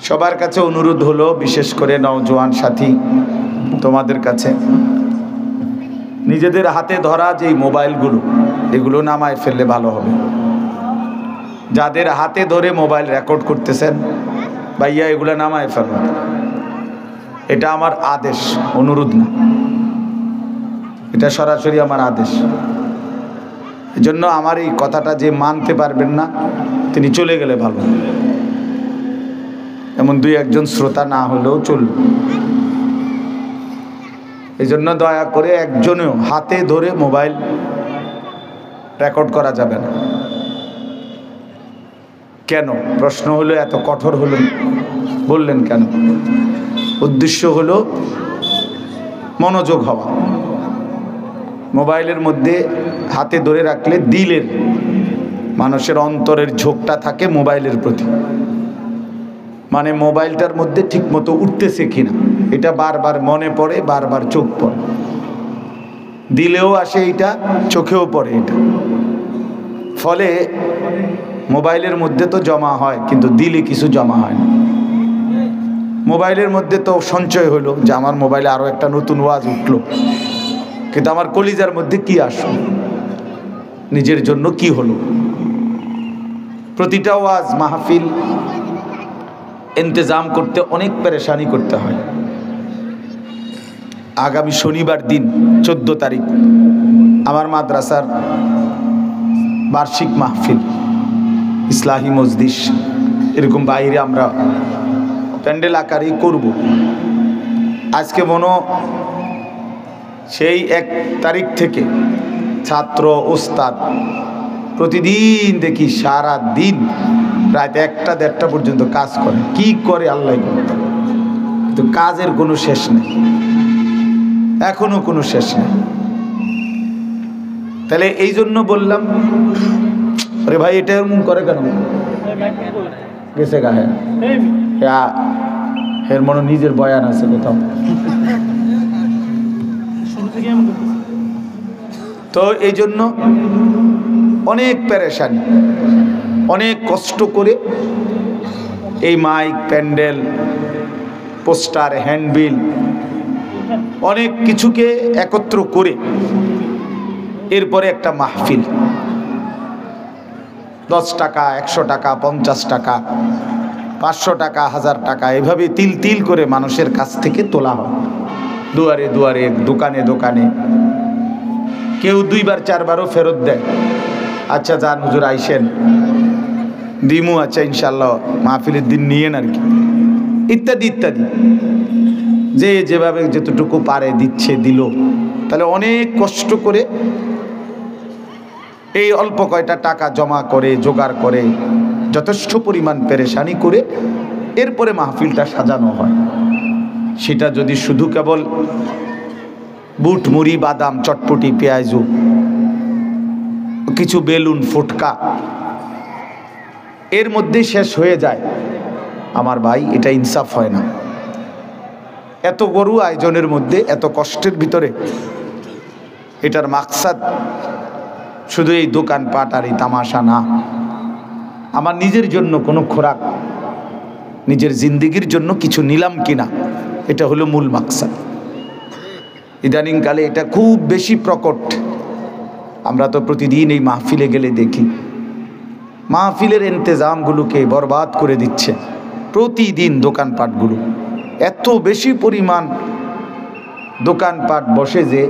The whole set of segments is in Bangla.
সবার কাছে অনুরোধ হলো, বিশেষ করে নওজোয়ান সাথী তোমাদের কাছে, নিজেদের হাতে ধরা যেই মোবাইলগুলো এগুলো নামায় ফেললে ভালো হবে। যাদের হাতে ধরে মোবাইল রেকর্ড করতেছেন ভাইয়া, এগুলো নামায় ফেলুন। এটা আমার আদেশ, অনুরোধ না, এটা সরাসরি আমার আদেশ। এজন্য আমার এই কথাটা যে মানতে পারবেন না তিনি চলে গেলে ভালো, এমন দুই একজন শ্রোতা না হলেও চলবে। এই জন্য দয়া করে একজনেও হাতে ধরে মোবাইল রেকর্ড করা যাবে না। কেন? প্রশ্ন হলো, এত কঠোর হলেন বললেন কেন? উদ্দেশ্য হলো মনোযোগ হওয়া। মোবাইলের মধ্যে হাতে ধরে রাখলে দিলের, মানুষের অন্তরের ঝোঁকটা থাকে মোবাইলের প্রতি, মানে মোবাইলটার মধ্যে ঠিক মতো উঠতেছে কিনা এটা বারবার মনে পড়ে, বারবার চোখ পড়ে, দিলেও আসে এটা, চোখেও পড়ে এটা। ফলে মোবাইলের মধ্যে তো জমা হয় কিন্তু দিলে কিছু জমা হয় না। মোবাইলের মধ্যে তো সঞ্চয় হলো যে আমার মোবাইলে আরও একটা নতুন ওয়াজ উঠলো, কিন্তু আমার কলিজার মধ্যে কি আসলো, নিজের জন্য কি হলো। প্রতিটা ওয়াজ মাহফিল ইন্তজাম করতে অনেক পেরেশানি করতে হয়। আগামী শনিবার দিন 14 তারিখ আমার মাদ্রাসার বার্ষিক মাহফিল, ইসলাহি মজলিস, এরকম বাইরে আমরা প্যান্ডেল আকারেই করব। আজকে সেই 1 তারিখ থেকে ছাত্র ওস্তাদ প্রতিদিন দেখি সারা দিন রাত 1টা-1:30টা পর্যন্ত কাজ করে। কি করে আল্লাহ, কিন্তু কাজের কোনো শেষ নেই, এখনো কোনো শেষ নেই। তাহলে এই জন্য বললাম, আরে ভাই এটা এরকম করে কেন? গেছে গা এর মনে নিজের বয়ান আছে কোথাও। তো এই জন্য অনেক পেরেশানি, অনেক কষ্ট করে এই মাইক, প্যান্ডেল, পোস্টার, হ্যান্ডবিল অনেক কিছুকে একত্র করে এরপরে একটা মাহফিল 10 টাকা, 100 টাকা, 50 টাকা, 500 টাকা, 1000 টাকা, এভাবে তিল তিল করে মানুষের কাছ থেকে তোলা হয়। দুয়ারে দুয়ারে, দোকানে দোকানে, কেউ 2বার 4বারও ফেরত দেয়। আচ্ছা যান হুজুর আইসেন, দিমু, আচ্ছা ইনশাল্লাহ মাহফিলের দিন নিয়েন আর কি, ইত্যাদি ইত্যাদি। যে যেভাবে যতটুকু পারে দিচ্ছে, দিল। তাহলে অনেক কষ্ট করে এই অল্প কয়টা টাকা জমা করে, জোগাড় করে, যথেষ্ট পরিমাণ পেরেশানি করে এরপরে মাহফিলটা সাজানো হয়। সেটা যদি শুধু কেবল বুট, মুড়ি, বাদাম, চটপটি, পেঁয়াজু, কিছু বেলুন, ফুটকা এর মধ্যে শেষ হয়ে যায়, আমার ভাই এটা ইনসাফ হয় না। এত গরু আয়োজনের মধ্যে, এত কষ্টের ভিতরে এটার মাকসাদ শুধু এই দোকানপাট আর এই তামাশা না। আমার নিজের জন্য কোনো খোরাক, নিজের জিন্দিগির জন্য কিছু নিলাম কিনা, এটা হলো মূল মাকসাদ। ইদানিংকালে এটা খুব বেশি প্রকট। আমরা তো প্রতিদিন এই মাহফিলে গেলে দেখি, মাহফিলের ইন্তজামগুলোকে বরবাদ করে দিচ্ছে প্রতিদিন দোকানপাটগুলো। এত বেশি পরিমাণ দোকানপাট বসে যে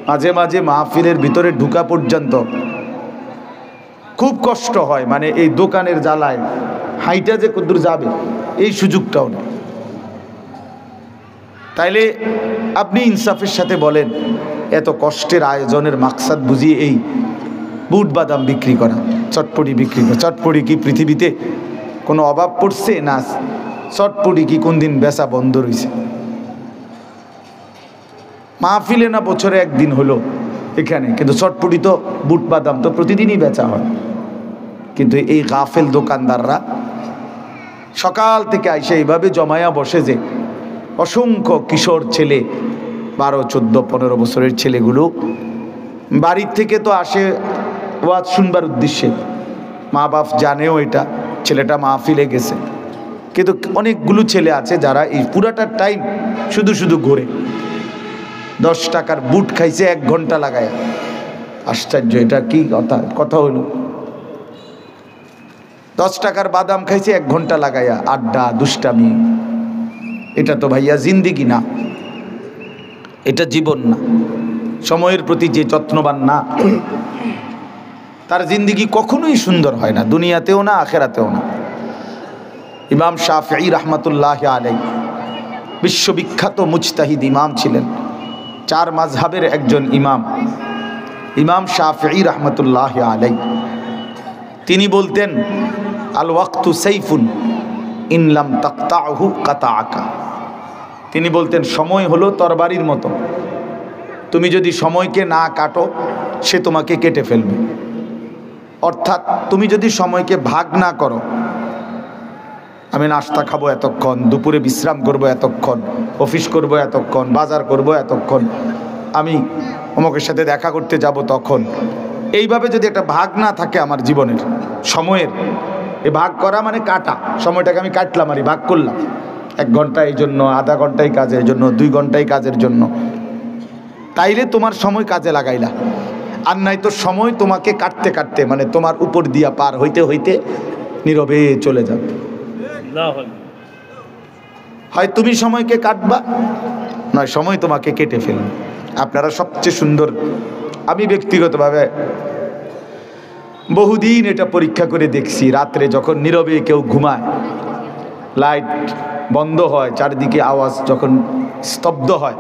মাঝে মাঝে মাহফিলের ভিতরে ঢুকা পর্যন্ত খুব কষ্ট হয়। মানে এই দোকানের জ্বালায় হাইটা যে কদ্দূর যাবে এই সুযোগটাও নেই। তাইলে আপনি ইনসাফের সাথে বলেন, এত কষ্টের আয়োজনের মাকসাদ বুঝিয়ে এই বুট বাদাম বিক্রি করা, চটপটি বিক্রি করা। চটপটি কি পৃথিবীতে কোনো অভাব পড়ছে? না, চটপটি কি কোন দিন বেচা বন্ধ রয়েছে? মাহফিলে না বছরে একদিন হলো এখানে, কিন্তু চটপটি তো, বুট বাদাম তো প্রতিদিনই বেচা হয়। কিন্তু এই গাফেল দোকানদাররা সকাল থেকে আইসে এইভাবে জমায়া বসে যে অসংখ্য কিশোর ছেলে, 12, 14, 15 বছরের ছেলেগুলো বাড়ির থেকে তো আসে ওয়াজ শুনবার উদ্দেশ্যে। মা বাপ জানেও এটা, ছেলেটা মাহফিলে গেছে, কিন্তু অনেকগুলো ছেলে আছে যারা এই পুরাটা টাইম শুধু শুধু ঘোরে। 10 টাকার বুট খাইছে 1 ঘন্টা লাগায়। আশ্চর্য, এটা কি কথা হলো? 10 টাকার বাদাম খাইছে 1 ঘন্টা লাগাইয়া, আড্ডা দুষ্টামি। এটা তো ভাইয়া জিন্দিগি না, এটা জীবন না। সময়ের প্রতি যে যত্নবান না, তার জিন্দিগি কখনোই সুন্দর হয় না, দুনিয়াতেও না আখেরাতেও না। ইমাম শাফিঈ রাহমাতুল্লাহি আলাইহি বিশ্ববিখ্যাত মুজতাহিদ ইমাম ছিলেন, 4 মাযহাবের একজন ইমাম, ইমাম শাফিঈ রাহমাতুল্লাহি আলাইহি। তিনি বলতেন, আল ওয়াক্তু সাইফুন ইন লাম তাকতাহু কাতাআকা। তিনি বলতেন, সময় হলো তরবারির মতো, তুমি যদি সময়কে না কাটো সে তোমাকে কেটে ফেলবে। অর্থাৎ তুমি যদি সময়কে ভাগ না করো, আমি নাস্তা খাবো এতক্ষণ, দুপুরে বিশ্রাম করব এতক্ষণ, অফিস করব এতক্ষণ, বাজার করব এতক্ষণ, আমি অমুকের সাথে দেখা করতে যাব তখন, এইভাবে যদি একটা ভাগ না থাকে আমার জীবনের সময়ের, এই ভাগ করা মানে কাটা, সময়টাকে আমি কাটলাম আর ভাগ করলাম, 1 ঘন্টা এই জন্য, আধা ঘন্টাই কাজের জন্য, 2 ঘন্টাই কাজের জন্য, তাইলে তোমার সময় কাজে লাগাইলা। আর নাই তো সময় তোমাকে কাটতে কাটতে, মানে তোমার উপর দিয়া পার হইতে হইতে নীরবে চলে যাবে। হয় তুমি সময়কে কাটবা, নয় সময় তোমাকে কেটে ফেলবে। আপনারা সবচেয়ে সুন্দর, আমি ব্যক্তিগতভাবে বহুদিন এটা পরীক্ষা করে দেখছি, রাত্রে যখন নীরবে কেউ ঘুমায়, লাইট বন্ধ হয়, চারিদিকে আওয়াজ যখন স্তব্ধ হয়,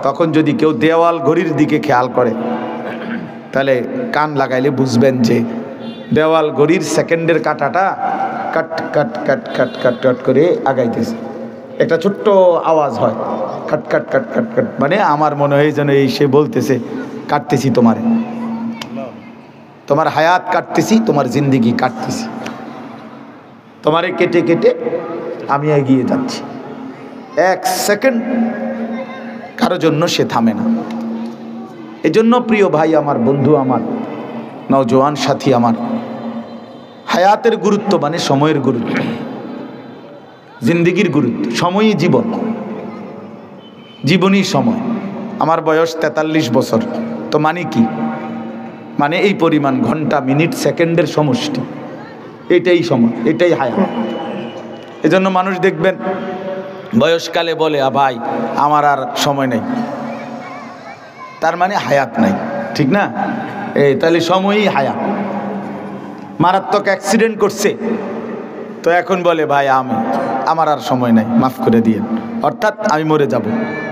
তখন যদি কেউ দেওয়াল ঘড়ির দিকে খেয়াল করে, তাহলে কান লাগাইলে বুঝবেন যে দেওয়াল ঘড়ির সেকেন্ডের কাটাটা কাট কাট কাট কাট কাট কাট করে আগাইতেছে। একটা ছোট্ট আওয়াজ হয়, কাট কাট কাট কাট কাট, মানে আমার মনে হয় যেন এই সে বলতেছে, কাটতেছি তোমারে, তোমার হায়াত কাটতেছি, তোমার জিন্দিগি কাটতেছি, তোমারে কেটে কেটে আমি এগিয়ে যাচ্ছি। 1 সেকেন্ড কারো জন্য সে থামে না। এজন্য প্রিয় ভাই আমার, বন্ধু আমার, নওজোয়ান সাথী আমার, হায়াতের গুরুত্ব মানে সময়ের গুরুত্ব, জিন্দিগির গুরুত্ব। সময়ই জীবন, জীবনই সময়। আমার বয়স 43 বছর, তো মানে কি? মানে এই পরিমাণ ঘন্টা, মিনিট, সেকেন্ডের সমষ্টি, এটাই সময়, এটাই হায়াত। এজন্য মানুষ দেখবেন বয়সকালে বলে, ভাই আমার আর সময় নেই, তার মানে হায়াত নাই, ঠিক না? তাহলে সময়ই হায়াত। মারাত্মক অ্যাক্সিডেন্ট করছে, তো এখন বলে ভাই আমার আর সময় নাই, মাফ করে দিয়ে, অর্থাৎ আমি মরে যাব,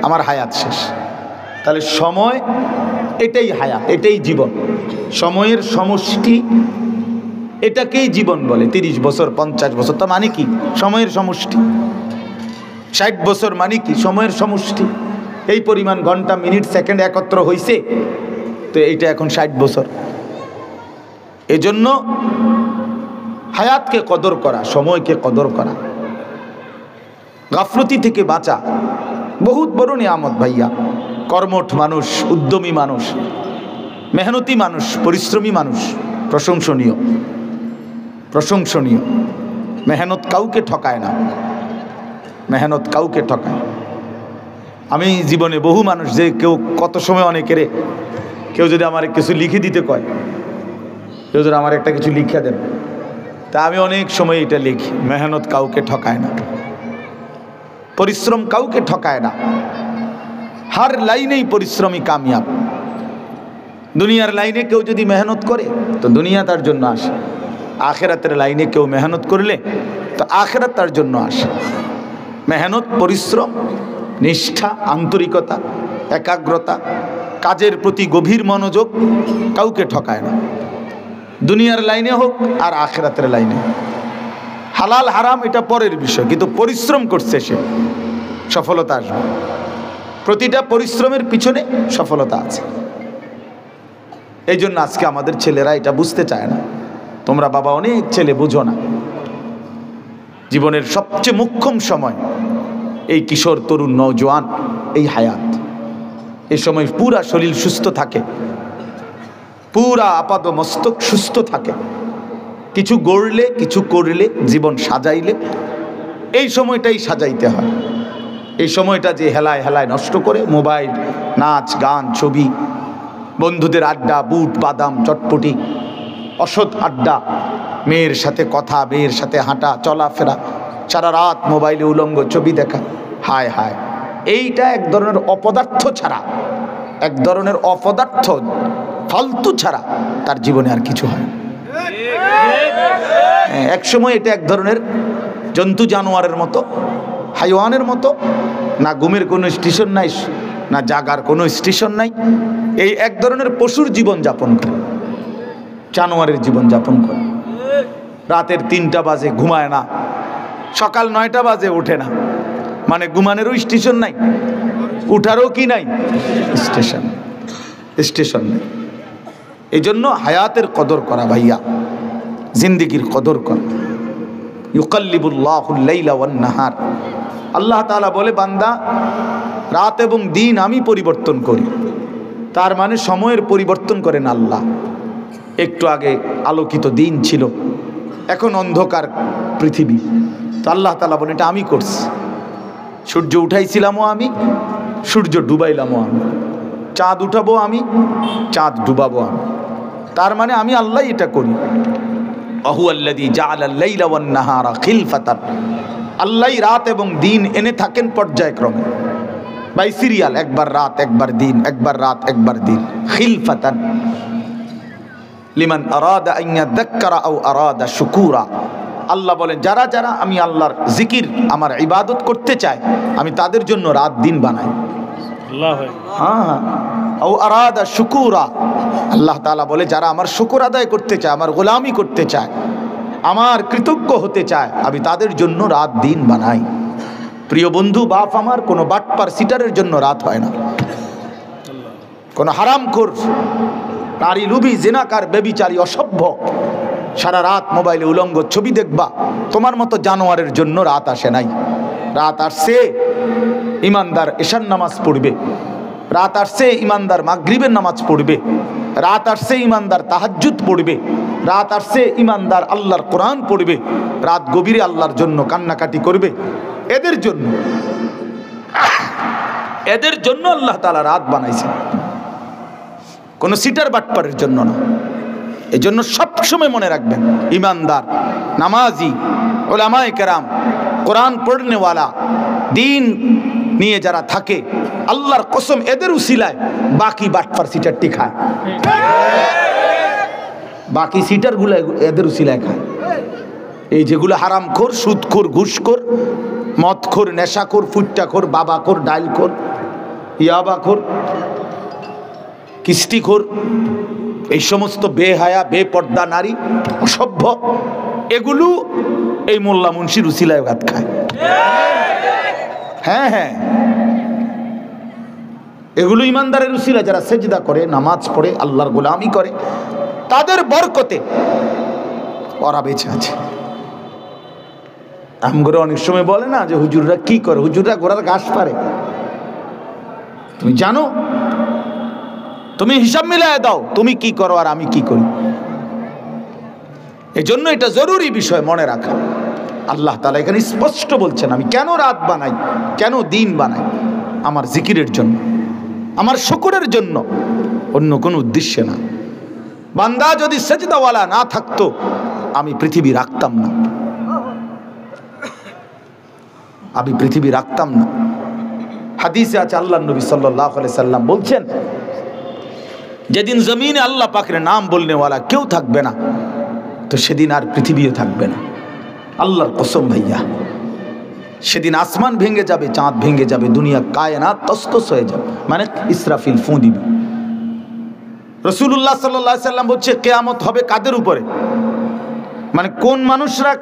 আমার হায়াত শেষ। তাহলে সময় এটাই হায়াত, এটাই জীবন, সময়ের সমষ্টি, এটাকেই জীবন বলে। 30 বছর, 50 বছর, তা মানে কি? সময়ের সমষ্টি। 60 বছর মানে কি? সময়ের সমষ্টি। এই পরিমাণ ঘন্টা, মিনিট, সেকেন্ড একত্র হইছে, তো এইটা এখন 60 বছর। এজন্য হায়াতকে কদর করা, সময়কে কদর করা, গাফলতি থেকে বাঁচা বহুত বড় নিয়ামত ভাইয়া। কর্মঠ মানুষ, উদ্যমী মানুষ, মেহনতি মানুষ, পরিশ্রমী মানুষ প্রশংসনীয়, প্রশংসনীয়। মেহনত কাউকে ঠকায় না, মেহনত কাউকে ঠকায়। আমি জীবনে বহু মানুষ, যে কেউ কত সময় অনেকেরে, কেউ যদি আমার কিছু লিখে দিতে কয়, কেউ যদি আমার একটা কিছু লিখে দেন, তা আমি অনেক সময় এটা লিখি। মেহনত কাউকে ঠকায় না, পরিশ্রম কাউকে ঠকায় না। হার লাইনেই পরিশ্রমী কামিয়াব। দুনিয়ার লাইনে কেউ যদি মেহনত করে তো দুনিয়া তার জন্য আসে, আখেরাতের লাইনে কেউ মেহনত করলে তো আখেরাত তার জন্য আসে। মেহনত, পরিশ্রম, নিষ্ঠা, আন্তরিকতা, একাগ্রতা, কাজের প্রতি গভীর মনোযোগ কাউকে ঠকায় না, দুনিয়ার লাইনে হোক আর আখেরাতের লাইনে। হালাল হারাম এটা পরের বিষয়, কিন্তু পরিশ্রম করছে সে, সফলতা আসবে। প্রতিটা পরিশ্রমের পিছনে সফলতা আছে। এই জন্য আজকে আমাদের ছেলেরা এটা বুঝতে চায় না। তোমরা বাবা অনেক ছেলে বুঝো না, জীবনের সবচেয়ে মুখ্যম সময় এই কিশোর, তরুণ, নওজোয়ান, এই হায়াত। এই সময় পুরা শরীর সুস্থ থাকে, পুরা আপাদ মস্তক সুস্থ থাকে। কিছু গড়লে, কিছু করলে, জীবন সাজাইলে এই সময়টাই সাজাইতে হয়। এই সময়টা যে হেলায় হেলায় নষ্ট করে মোবাইল, নাচ গান, ছবি, বন্ধুদের আড্ডা, বুট বাদাম চটপটি, অসৎ আড্ডা, মেয়ের সাথে কথা, মেয়ের সাথে হাঁটা চলাফেরা, সারা রাত মোবাইলে উলঙ্গ ছবি দেখা, হায় হায়, এইটা এক ধরনের অপদার্থ ছাড়া, এক ধরনের অপদার্থ ফালতু ছাড়া তার জীবনে আর কিছু হয়। এক সময় এটা এক ধরনের জন্তু জানোয়ারের মতো, হাইওয়ানের মতো, না ঘুমের কোনো স্টেশন নাই, না জাগার কোনো স্টেশন নাই, এই এক ধরনের পশুর জীবন যাপন করে, জানোয়ারের জীবন যাপন করে। রাতের 3টা বাজে ঘুমায় না, সকাল 9টা বাজে ওঠে না, মানে ঘুমানেরও স্টেশন নাই, উঠারও কি নাই স্টেশন, স্টেশন নেই। এই জন্য হায়াতের কদর করা ভাইয়া, জিন্দিগির কদর করা। ইউকাল্লিবুল্লাহুল লাইলা ওয়ান নাহার, আল্লাহ তাআলা বলে বান্দা রাত এবং দিন আমি পরিবর্তন করি। তার মানে সময়ের পরিবর্তন করেন আল্লাহ। একটু আগে আলোকিত দিন ছিল, এখন অন্ধকার পৃথিবী, তো আল্লাহ তাআলা বলে এটা আমি করছি। সূর্য উঠাইছিলামও আমি, সূর্য ডুবাইলামও আমি, চাঁদ উঠাবো আমি, চাঁদ ডুবাবো আমি। তার মানে আমি আল্লাহ এটা করি। আহুয়াল্লাযী জাআলাল লাইলা ওয়ান নাহারা খিলফাতান, আল্লাহ রাত এবং দিন এনে থাকেন পর্যায়ক্রমে, বাই সিরিয়াল, একবার রাত একবার দিন, একবার রাত একবার দিন, খিলফাতান লিমান আরাদা আন ইয়াযাক্কারা আও আরাদা শুকুরা। আল্লাহ বলেন যারা যারা আমি আল্লাহর জিকির, আমার ইবাদত করতে চায়, আমি তাদের জন্য রাত দিন বানাই। হ্যাঁ, আও আরাদা শুকুরা, আল্লাহ তাআলা বলে যারা আমার শুকর আদায় করতে চায়, আমার গোলামি করতে চায়, আমার কৃতজ্ঞ হতে চায়, আমি তাদের জন্য রাত দিন বানাই। প্রিয় বন্ধু, বাপ আমার, কোনো বাটপার সিটারের জন্য রাত হয় না, কোনো হারামখোর, নারী লুবি, জিনাকার, বেবিচারী, অসভ্য সারা রাত মোবাইলে উলঙ্গ ছবি দেখবা, তোমার মতো জানোয়ারের জন্য রাত আসে নাই। রাত আসছে ইমানদার এশার নামাজ পড়বে, রাত আসছে ইমানদার মাগরিবের নামাজ পড়বে, রাত আসছে ইমানদার তাহাজ্জুদ পড়বে, রাত আসছে ইমানদার আল্লাহর কোরআন পড়বে, রাত গভীরে আল্লাহর জন্য কান্নাকাটি করবে। এদের জন্য, এদের জন্য আল্লাহ তাআলা রাত বানাইছেন, কোনো সিটার বাটপারের জন্য না। এই জন্য সবসময় মনে রাখবেন, ইমানদার, নামাজি, উলামায়ে কেরাম, কোরআন পড়নেওয়ালা, দিন নিয়ে যারা থাকে, আল্লাহর কসম এদের উসিলায় বাকি বাটপার সিটারটি খায়, বাকি সিটারগুলো এদের উসিলায় খায়। এই যেগুলো হারামখোর, সুদখোর, ঘুষখোর, মদখোর, নেশাখোর, ফুট্টাখোর, বাবাখোর, ডাইলখোর, ইয়াবাখোর, কিস্তিখোর, এই সমস্ত বেহায়া বেপর্দা নারী, অসভ্য, এগুলো এই মোল্লা মুন্সির উসিলায় ভাত খায়। হ্যাঁ হ্যাঁ, এগুলো ইমানদারের উসিলা, যারা সেজদা করে, নামাজ পড়ে, আল্লাহর গোলামি করে, তাদের বরকতে ওরা বেঁচে আছে। আমগরে অনেক সময় বলে না যে হুজুররা কি করে, হুজুররা ঘোড়ার ঘাস পারে। তুমি জানো? তুমি হিসাব মিলায় দাও, তুমি কি করো আর আমি কি করি। এজন্য এটা জরুরি বিষয় মনে রাখা। আল্লাহ তাআলা এখানে স্পষ্ট বলছেন, আমি কেন রাত বানাই, কেন দিন বানাই, আমার জিকিরের জন্য, আমার শুকরের জন্য, অন্য কোনো উদ্দেশ্যে না। বান্দা যদি সেজদাওয়ালা না থাকতো, আমি পৃথিবী রাখতাম না, আমি পৃথিবী রাখতাম না। হাদিসে আছে, আল্লাহর নবী সাল্লাল্লাহু আলাইহি সাল্লাম বলছেন, যেদিন জমিনে আল্লাহ পাকের নাম বলনেওয়ালা কেউ থাকবে না, তো সেদিন আর পৃথিবীও থাকবে না। আল্লাহর কসম ভাইয়া, সেদিন আসমান ভেঙে যাবে, চাঁদ ভেঙে যাবে, দুনিয়া কায়নাত তসতস হয়ে যাবে, মানে ইসরাফিল ফু দিবে। রাসূলুল্লাহ সাল্লাল্লাহু আলাইহি সাল্লাম বলছে, কিয়ামত হবে কাদের উপরে, মানে কোন মানুষরা,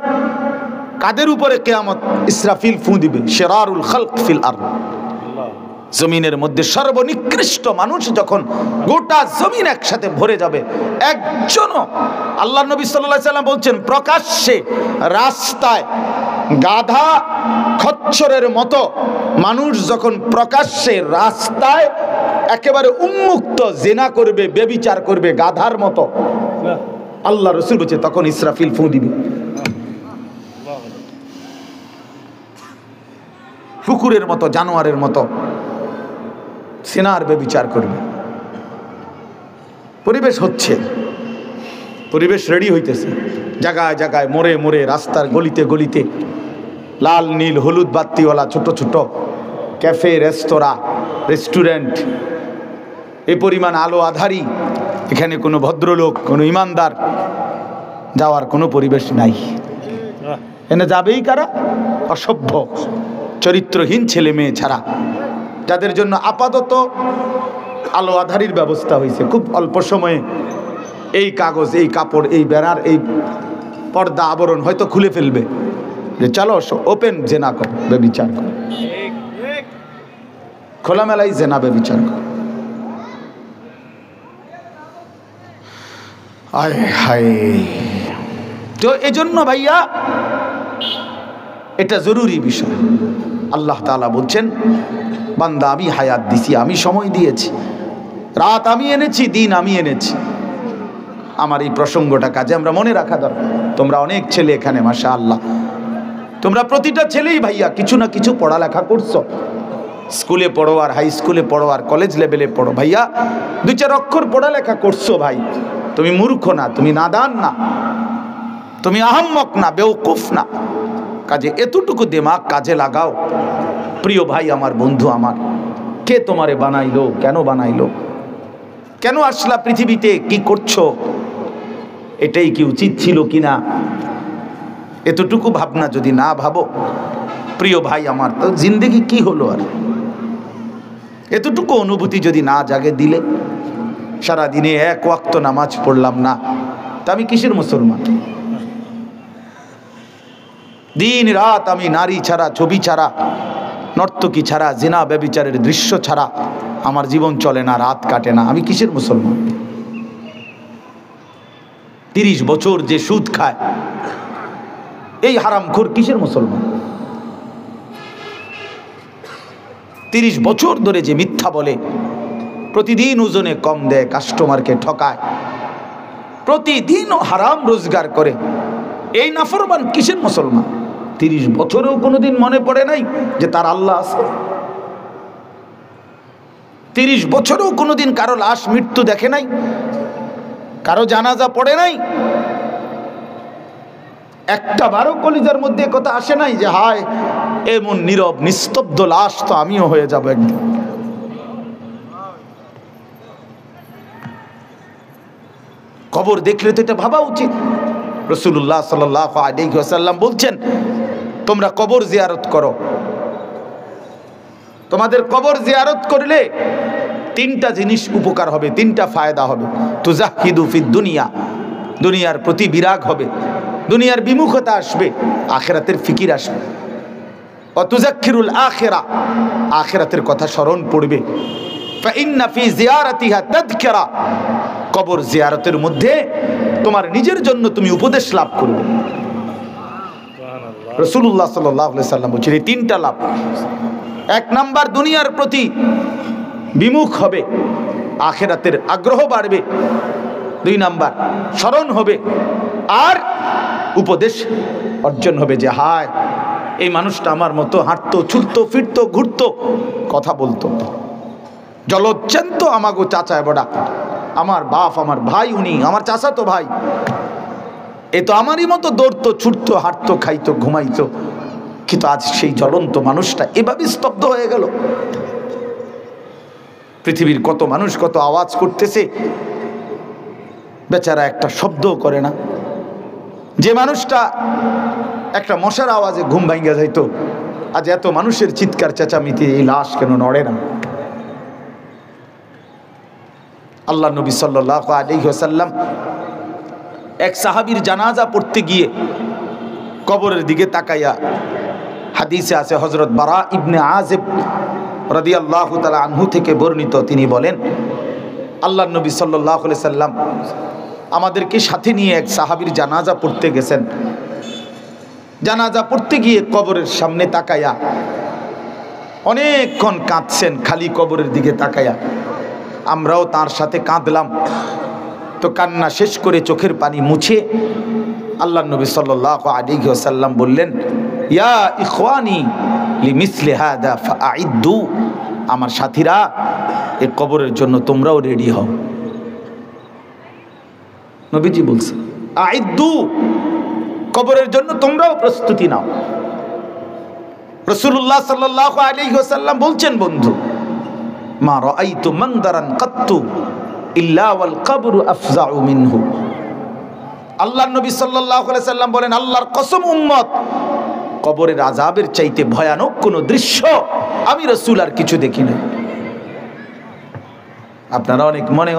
কাদের উপরে কিয়ামত ইসরাফিল ফু দিবে? শিরারুল খালক ফিল আরদ, জমিনের মধ্যে সর্বনিকৃষ্ট মানুষ যখন গোটা জমিন একসাথে ভরে যাবে, একজনও, আল্লাহর নবী সাল্লাল্লাহু আলাইহি সাল্লাম বলছেন, প্রকাশ্যে রাস্তায় গাধা খচ্চরের মতো মানুষ যখন প্রকাশ্যে রাস্তায় একেবারে উন্মুক্ত জিনা করবে, ব্যভিচার করবে গাধার মতো, আল্লাহ রাসূল বলছে তখন ইসরাফিল ফু দিবে। কুকুরের মতো, জানোয়ারের মতো সিনার বেবিচার করবে। পরিবেশ হচ্ছে, পরিবেশ রেডি হইতেছে, জায়গায় জায়গায়, মোড়ে মোড়ে, রাস্তার গলিতে গলিতে লাল নীল হলুদ বাত্তিওয়ালা ছোট ছোট ক্যাফে, রেস্তোরাঁ, রেস্টুরেন্ট, এই পরিমাণ আলো আধারি। এখানে কোনো ভদ্রলোক, কোনো ইমানদার যাওয়ার কোনো পরিবেশ নাই। এনে যাবেই কারা? অসভ্য চরিত্রহীন ছেলে মেয়ে ছাড়া, যাদের জন্য আপাতত আলো আধারির ব্যবস্থা হয়েছে। খুব অল্প সময়ে এই কাগজ, এই কাপড়, এই ব্যানার, এই পর্দা আবরণ হয়তো খুলে ফেলবে যে চলো ওপেন জেনা কর, বেবিচার কর, খোলামেলাই জেনা বেবিচার কর। আয় হায়! তো এজন্য ভাইয়া এটা জরুরি বিষয়। আল্লাহ তাআলা বলছেন, বান্দা আমি হায়াত দিছি, আমি সময় দিয়েছি, রাত আমি এনেছি, দিন আমি এনেছি। আমার এই প্রসঙ্গটা কাজে আমরা মনে রাখা দরকার। তোমরা অনেক ছেলে এখানে, মাশাআল্লাহ, তোমরা প্রতিটা ছেলেই ভাইয়া কিছু না কিছু পড়ালেখা করছো। স্কুলে পড়ো, আর হাই স্কুলে পড়ো, আর কলেজ লেভেলে পড়ো। ভাইয়া 2-4 অক্ষর পড়ালেখা করছো ভাই, তুমি মূর্খ না, তুমি নাদান না, তুমি আহাম্মক না, বেওকুফ না। কাজে এতটুকু দিমাগ কাজে লাগাও। প্রিয় ভাই আমার, বন্ধু আমার, কে তোমারে বানাইলো, কেন বানাইলো, কেন আসলা পৃথিবীতে, কি করছো, এটাই কি উচিত ছিল কিনা, এতটুকু ভাবনা যদি না ভাবো, প্রিয় ভাই আমার, তো জিন্দেগি কি হলো? আর এতটুকু অনুভূতি যদি না জাগে দিলে, সারাদিনে 1 ওয়াক্ত নামাজ পড়লাম না, তা আমি কিসের মুসলমান? দিন রাত আমি নারী ছাড়া, ছবি ছাড়া, নর্তকী ছাড়া, জিনা ব্যভিচারের দৃশ্য ছাড়া আমার জীবন চলে না, রাত কাটে না, আমি কিসের মুসলমান? 30 বছর যে সুদ খায়, এই হারামখোর কিসের মুসলমান? 30 বছর ধরে যে মিথ্যা বলে, প্রতিদিন ওজনে কম দেয়, কাস্টমারকে ঠকায়, প্রতিদিন হারাম রোজগার করে, এই নাফরমান কিসের মুসলমান? 30 বছরেও কোনোদিন মনে পড়ে নাই যে তার আল্লাহ আছে? 30 বছরেও কোনোদিন কারো লাশ মৃত্যু দেখে নাই, কারো জানাজা পড়ে নাই, একটা বারো কলিজার মধ্যে কথা আসে নাই যে হায় এমন নীরব নিস্তব্ধ লাশ তো আমিও হয়ে যাব একদিন। কবর দেখলে তো এটা ভাবা উচিত। রাসূলুল্লাহ সাল্লাল্লাহু আলাইহি ওয়াসাল্লাম বলছেন, তোমরা কবর জিয়ারত করো, তোমাদের কবর জিয়ারত করলে 3টা জিনিস উপকার হবে, 3টা ফায়দা হবে। তুজাহিদু ফিদ দুনিয়া, দুনিয়ার প্রতি বিরাগ হবে, দুনিয়ার বিমুখতা আসবে, আখিরাতের ফিকির আসবে। ও তুজাক্কিরুল আখিরা, আখিরাতের কথা স্মরণ পড়বে। ফা ইন্না ফি জিয়ারাতিহা তাযকিরা, কবর জিয়ারতের মধ্যে তোমার নিজের জন্য তুমি উপদেশ লাভ করবে। রাসূলুল্লাহ সাল্লাল্লাহু আলাইহি সাল্লাম বলেছেন 3টা লাভ। 1 নাম্বার, দুনিয়ার প্রতি বিমুখ হবে, আখিরাতের আগ্রহ বাড়বে। 2 নাম্বার, স্মরণ হবে, আর উপদেশ অর্জন হবে যে হায় এই মানুষটা আমার মতো হাঁটতো, ছুটতো, ফিরতো, ঘুরতো, কথা বলতো, জলচ্ছান্ত আমাগো চাচায় বড়া, আমার বাপ, আমার ভাই, উনি আমার চাচাতো ভাই, এ তো আমারই মতো দৌড়তো, ছুটতো, হাঁটতো, খাইতো, ঘুমাইতো, কিন্তু আজ সেই জ্বলন্ত মানুষটা এভাবে স্তব্ধ হয়ে গেল। পৃথিবীর কত মানুষ কত আওয়াজ করতেছে, বেচারা একটা শব্দও করে না। যে মানুষটা একটা মশার আওয়াজে ঘুম ভাঙ্গা যাইতো, আজ এত মানুষের চিৎকার চেঁচামেচি, এই লাশ কেন নড়ে না? আল্লাহ নবী সাল্লাল্লাহু আলাইহি ওয়াসাল্লাম এক সাহাবীর জানাজা পড়তে গিয়ে কবরের দিকে তাকাইয়া, হাদিসে আছে হযরত বারা ইবনে আযিব রাদিয়াল্লাহু তাআলা আনহু থেকে বর্ণিত, তিনি বলেন আল্লাহ নবী সাল্লাল্লাহু আলাইহি সাল্লাম আমাদেরকে সাথে নিয়ে এক সাহাবীর জানাজা পড়তে গেছেন। জানাজা পড়তে গিয়ে কবরের সামনে তাকাইয়া অনেকক্ষণ কাঁদছেন, খালি কবরের দিকে তাকাইয়া। আমরাও তার সাথে কাঁদলাম। তো কান্না শেষ করে চোখের পানি মুছে আল্লাহ নবী সাল্লাল্লাহু আলাইহি ওয়াসাল্লাম বললেন, ইয়া ইখওয়ানি লিমিসলি হাদা ফাআইদ্দু, আমার সাথীরা এই কবরের জন্য তোমরাও রেডি হও। নবীজি বলছে আইদ্দু, কবরের জন্য তোমরাও প্রস্তুতি নাও। রাসূলুল্লাহ সাল্লাল্লাহু আলাইহি ওয়াসাল্লাম বলছেন, বন্ধু, মা রাআইতু মানদারান কাত্তু ইল্লা ওয়াল কবরু আফজাউ মিনহু। আল্লাহর নবী সাল্লাল্লাহু আলাইহি সাল্লাম বলেন, আল্লাহর কসম উম্মত, কবরের আযাবের চাইতে ভয়ানক কোন দৃশ্য আমি রাসূল আর কিছু দেখি না। আপনারা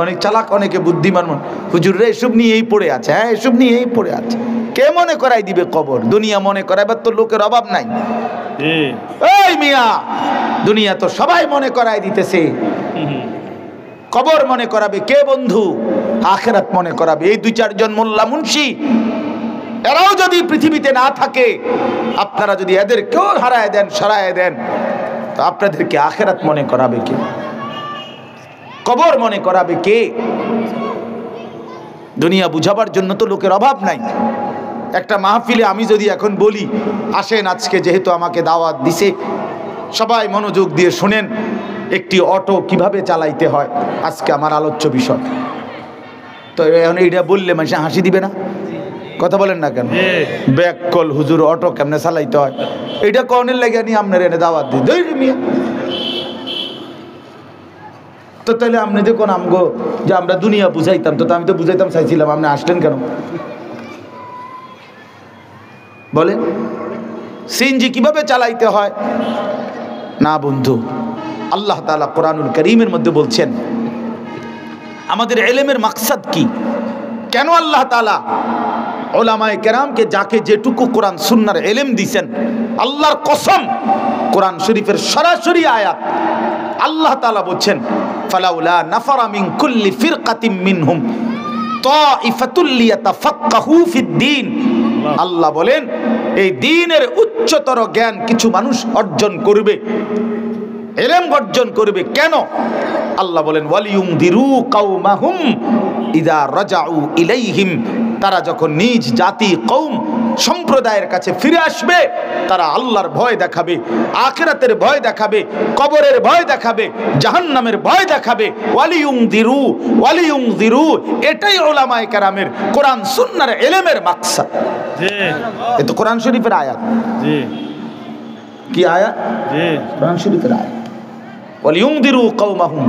অনেক চালাক, অনেকে বুদ্ধিমান, হুজুররা এসব নিয়েই পড়ে আছে। হ্যাঁ, এসব নিয়েই পড়ে আছে। কে মনে করাই দিবে কবর? দুনিয়া মনে করাইবার তো লোকের অভাব নাই। এই মিয়া, দুনিয়া তো সবাই মনে করাই দিতেছে। কবর মনে করাবে কে বন্ধু? আখিরাত মনে করাবে এই 2-4 জন মোল্লা মুন্সি। এরাও যদি পৃথিবীতে না থাকে, আপনারা যদি এদেরকেও হারায় দেন, সরায় দেন, তো আপনাদেরকে আখিরাত মনে করাবে কে? কবর মনে করাবে কে? দুনিয়া বুঝাবার জন্য তো লোকের অভাব নাই। একটা মাহফিলে আমি যদি এখন বলি, আসেন আজকে যেহেতু আমাকে দাওয়াত দিছে, সবাই মনোযোগ দিয়ে শুনেন, একটি অটো কিভাবে চালাইতে হয় আজকে আমার আলোচ্য বিষয়। তো এখন এইটা বললে মানুষ হাসি দিবে না? কথা বলেন না কেন? ব্যাক কল হুজুর, অটো কেমনে চালাইতে হয় এইটা কনের লেগে নিয়ে আপনার এনে দাওয়াত দিই মিয়া। তো তাহলে আপনি দেখুন আমগো যে আমরা দুনিয়া বুঝাইতাম, তো আমি তো বুঝাইতাম চাইছিলাম, আপনি আসলেন কেন বলেন? সিএনজি কিভাবে চালাইতে হয় না বন্ধু, আল্লাহ তাআলা কোরআনুল কারীমের মধ্যে বলছেন আমাদের ইলমের মাকসাদ কি, কেন আল্লাহ তাআলা উলামায়ে কেরামকে যাকে যেটুকু কোরআন সুন্নাহর ইলম দিয়েছেন, আল্লাহর কসম কোরআন শরীফের সরাসরি আয়াত আল্লাহ তাআলা বলছেন, ফালাউলা নাফারা মিন কুল্লি ফিরকাতিম মিনহুম তাইফাতুল লিয়াতাফাক্কাহু ফিদ্দীন। আল্লাহ বলেন এই দ্বীনের উচ্চতর জ্ঞান কিছু মানুষ অর্জন করবে, ইলম অর্জন করবে। কেন? আল্লাহ বলেন ওয়ালিয়ুনদিরু কওমাহুম ইযা রাজাউ ইলাইহিম, তারা যখন নিজ জাতি কওম সম্প্রদায়ের কাছে ফিরে আসবে, তারা আল্লাহর ভয় দেখাবে, আখিরাতের ভয় দেখাবে, কবরের ভয় দেখাবে, জাহান্নামের ভয় দেখাবে। ওয়ালিয়ুনদিরু, এটাই উলামায়ে কেরামের কোরআন সুন্নাহর ইলমের মাকসাদ। জি, এ তো কোরআন শরীফের আয়াত। জি, কি আয়াত? জি, কোরআন শরীফের আয়াত। ওয়ালিয়ুনদিরু কওমাহুম,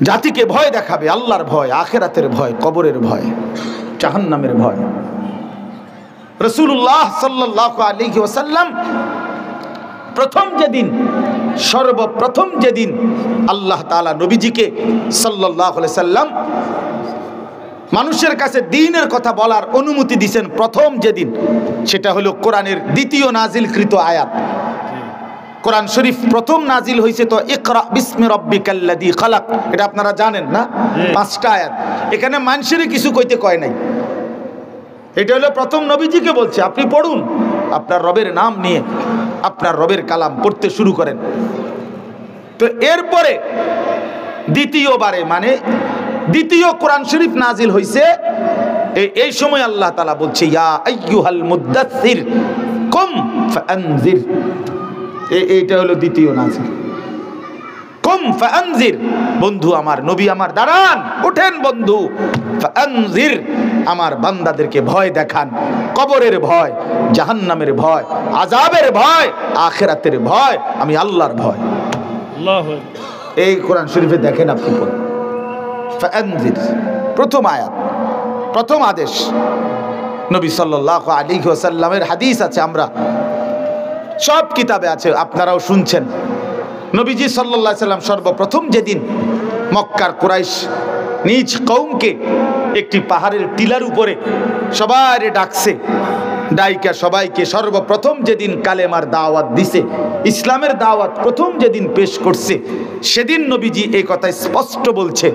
জাতিকে ভয় দেখাবে, আল্লাহর ভয়, আখিরাতের ভয়, কবরের ভয়, জাহান্নামের ভয়। রাসূলুল্লাহ সাল্লাল্লাহু আলাইহি ওয়াসাল্লাম সর্বপ্রথম যেদিন আল্লাহ তাআলা নবীজিকে সাল্লাল্লাহু আলাইহি সাল্লাম মানুষের কাছে দ্বীনের কথা বলার অনুমতি দিয়েছেন, প্রথম যেদিন, সেটা হলো কোরআনের দ্বিতীয় নাজিলকৃত আয়াত। কোরআন শরীফ প্রথম নাজিল হয়েছে তো ইকরা বিসমি রাব্বিকাল্লাযী খালাক, এটা আপনারা জানেন না? 5টা আয়াত। এখানে মানুষেরই কিছু কইতে কয় নাই, এটা হলো প্রথম নবীজিকে বলছে আপনি পড়ুন, আপনার রবের নাম নিয়ে আপনার রবের কালাম পড়তে শুরু করেন। তো এরপরে দ্বিতীয়বারে, মানে দ্বিতীয় কোরআন শরীফ নাজিল হয়েছে, এই সময় আল্লাহ তাআলা বলছে ইয়া আইয়ুহাল মুদ্দাসসির কুম ফাআনজির। এইটা হলো দ্বিতীয় নাজিল। কুম ফাআনজির, বন্ধু আমার, নবী আমার, দাঁড়ান, ওঠেন বন্ধু, ফাআনজির, আমার বান্দাদেরকে ভয় দেখান, কবরের ভয়, জাহান্নামের ভয়, আযাবের ভয়, আখিরাতের ভয়, আমি আল্লাহর ভয়। আল্লাহু আকবার। এই কোরআন শরীফে দেখেন আপনি ফাআনজির, প্রথম আয়াত, প্রথম আদেশ। নবী সাল্লাল্লাহু আলাইহি ওয়াসাল্লামের হাদিস আছে, আমরা সব কিতাবে আছে, আপনারাও শুনছেন। নবীজি সাল্লাল্লাহু আলাইহি সাল্লাম সর্বপ্রথম যেদিন মক্কার কুরাইশ নিজ কওমকে একটি পাহাড়ের টিলার উপরে সবাই ডাকছে, ডাইকা সবাইকে সর্বপ্রথম যেদিন কালেমার দাওয়াত দিছে, ইসলামের দাওয়াত প্রথম যেদিন পেশ করছে, সেদিন নবীজি এই কথা স্পষ্ট বলছে,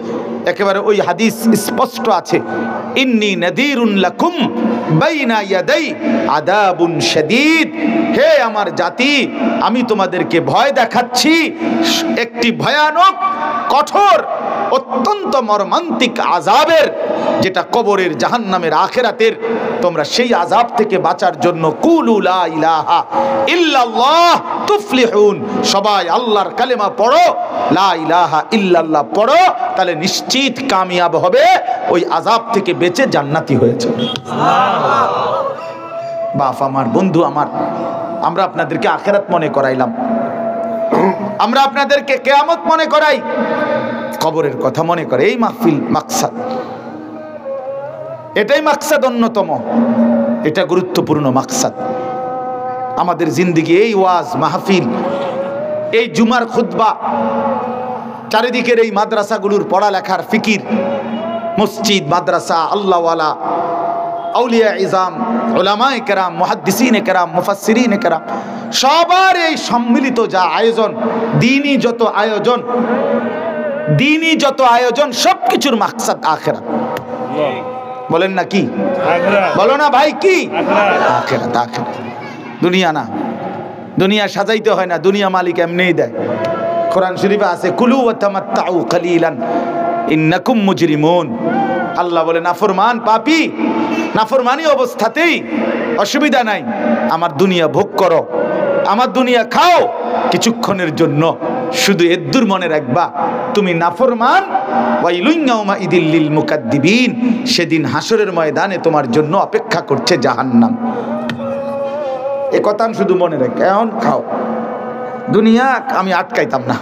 একেবারে ওই হাদিস স্পষ্ট আছে, ইন্নী নাযীরুন লাকুম বাইনা ইয়াদাই আযাবুন শাদীদ, হে আমার জাতি, আমি তোমাদেরকে ভয় দেখাচ্ছি একটি ভয়ানক, কঠোর, অত্যন্ত মর্মান্তিক আযাবের, যেটা কবরের, জাহান্নামের, আখিরাতের, তোমরা সেই আযাব থেকে বাঁচার জন্য কুলু লা ইলাহা ইল্লাল্লাহ তুফলিহুন, সবাই আল্লাহর কালেমা পড়ো, লা ইলাহা ইল্লাল্লাহ পড়ো, তাহলে নিশ্চিত কামিয়াব হবে, ওই আযাব থেকে বেঁচে জান্নাতি হয়েছে। বাপ আমার, বন্ধু আমার, আমরা আপনাদেরকে আখিরাত মনে করাইলাম, আমরা আপনাদেরকে কিয়ামত মনে করাই, কবরের কথা মনে করে। এই মাহফিল মাকসাদ, এটাই মাকসাদ অন্যতম, এটা গুরুত্বপূর্ণ মাকসাদ আমাদের জিন্দেগি। এই ওয়াজ মাহফিল, এই জুমার খুতবা, চারিদিকের এই মাদ্রাসাগুলোর পড়ালেখার ফিকির, মসজিদ, মাদ্রাসা, আল্লাহওয়ালা, আউলিয়া ইজাম, উলামায়ে কেরাম, মুহাদ্দিসিনে কেরাম, মুফাসসিরিনে কেরাম, সবার এই সম্মিলিত যা আয়োজন, দ্বীনি যত আয়োজন, সবকিছুর মাকসাদ আখিরাত। বলেন না কি? বলো না ভাই, কি? আখিরাত। আখিরাত, দুনিয়া না। দুনিয়া সাজাইতে হয় না, দুনিয়া মালিক এমনিই দেয়। কোরআন শরীফে আছে কুলু ওয়া তামাত্তাউ কালিলান ইন্নাকুম মুজরিমুন। আল্লাহ বলে নাফরমান, পাপী, নাফরমানি অবস্থাতেই অসুবিধা নাই, আমার দুনিয়া ভোগ করো, আমার দুনিয়া খাও কিছুক্ষণের জন্য, শুধু এদ্দুর মনে রাখবা তুমি নাফরমান। ওয়াইলুন ইয়াউমাইদিল লিল মুকাদ্দিবিন, সেদিন হাসরের ময়দানে তোমার জন্য অপেক্ষা করছে জাহান্নাম। এ কথা শুধু মনে রাখ, এখন খাও। দুনিয়া আমি আটকাইতাম না,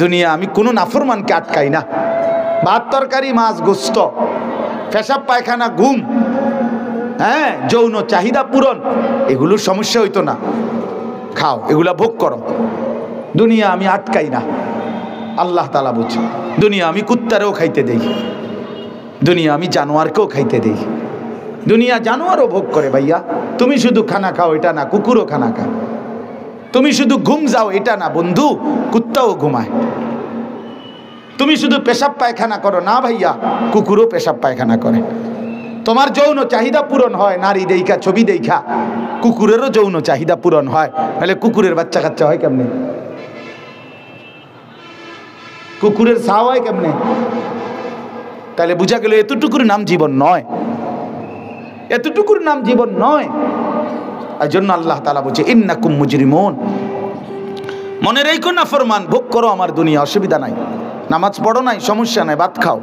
দুনিয়া আমি কোনো নাফরমানকে আটকাই না। ভাত তরকারি, মাছ, গোস্ত, পেশাব পায়খানা, ঘুম, হ্যাঁ, যৌন চাহিদা পূরণ, এগুলো সমস্যা হইতো না, খাও, এগুলা ভোগ করো। দুনিয়া আমি আটকাই না, আল্লাহ তাআলা বুঝে। দুনিয়া আমি কুত্তারেও খাইতে দেই, দুনিয়া আমি জানোয়ারকেও খাইতে দেই। দুনিয়া জানোয়ারও ভোগ করে ভাইয়া। তুমি শুধু খানা খাও এটা না, কুকুরও খানা খায়। তুমি শুধু ঘুম যাও এটা না বন্ধু, কুত্তাও ঘুমায়। তুমি শুধু পেশাব পায়খানা করো না ভাইয়া, কুকুরও পেশাব পায়খানা করে। তোমার যৌন চাহিদা পূরণ হয় নারী দেখা, ছবি দেখা, কুকুরেরও যৌন চাহিদা পূরণ হয়। তাহলে কুকুরের বাচ্চা কাচ্চা হয় কেমনে? কুকুরের ছাও হয় কেমনে? তাহলে বুঝা গেল এতটুকুর নাম জীবন নয়, এতটুকুর নাম জীবন নয়। এই জন্য আল্লাহ তাআলা বলছে ইন্নাকুম মুজরিমুন, মনে রেখো নাফরমান, ভোগ করো আমার দুনিয়া, অসুবিধা নাই। নামাজ পড়ো নাই, সমস্যা নাই, ভাত খাও।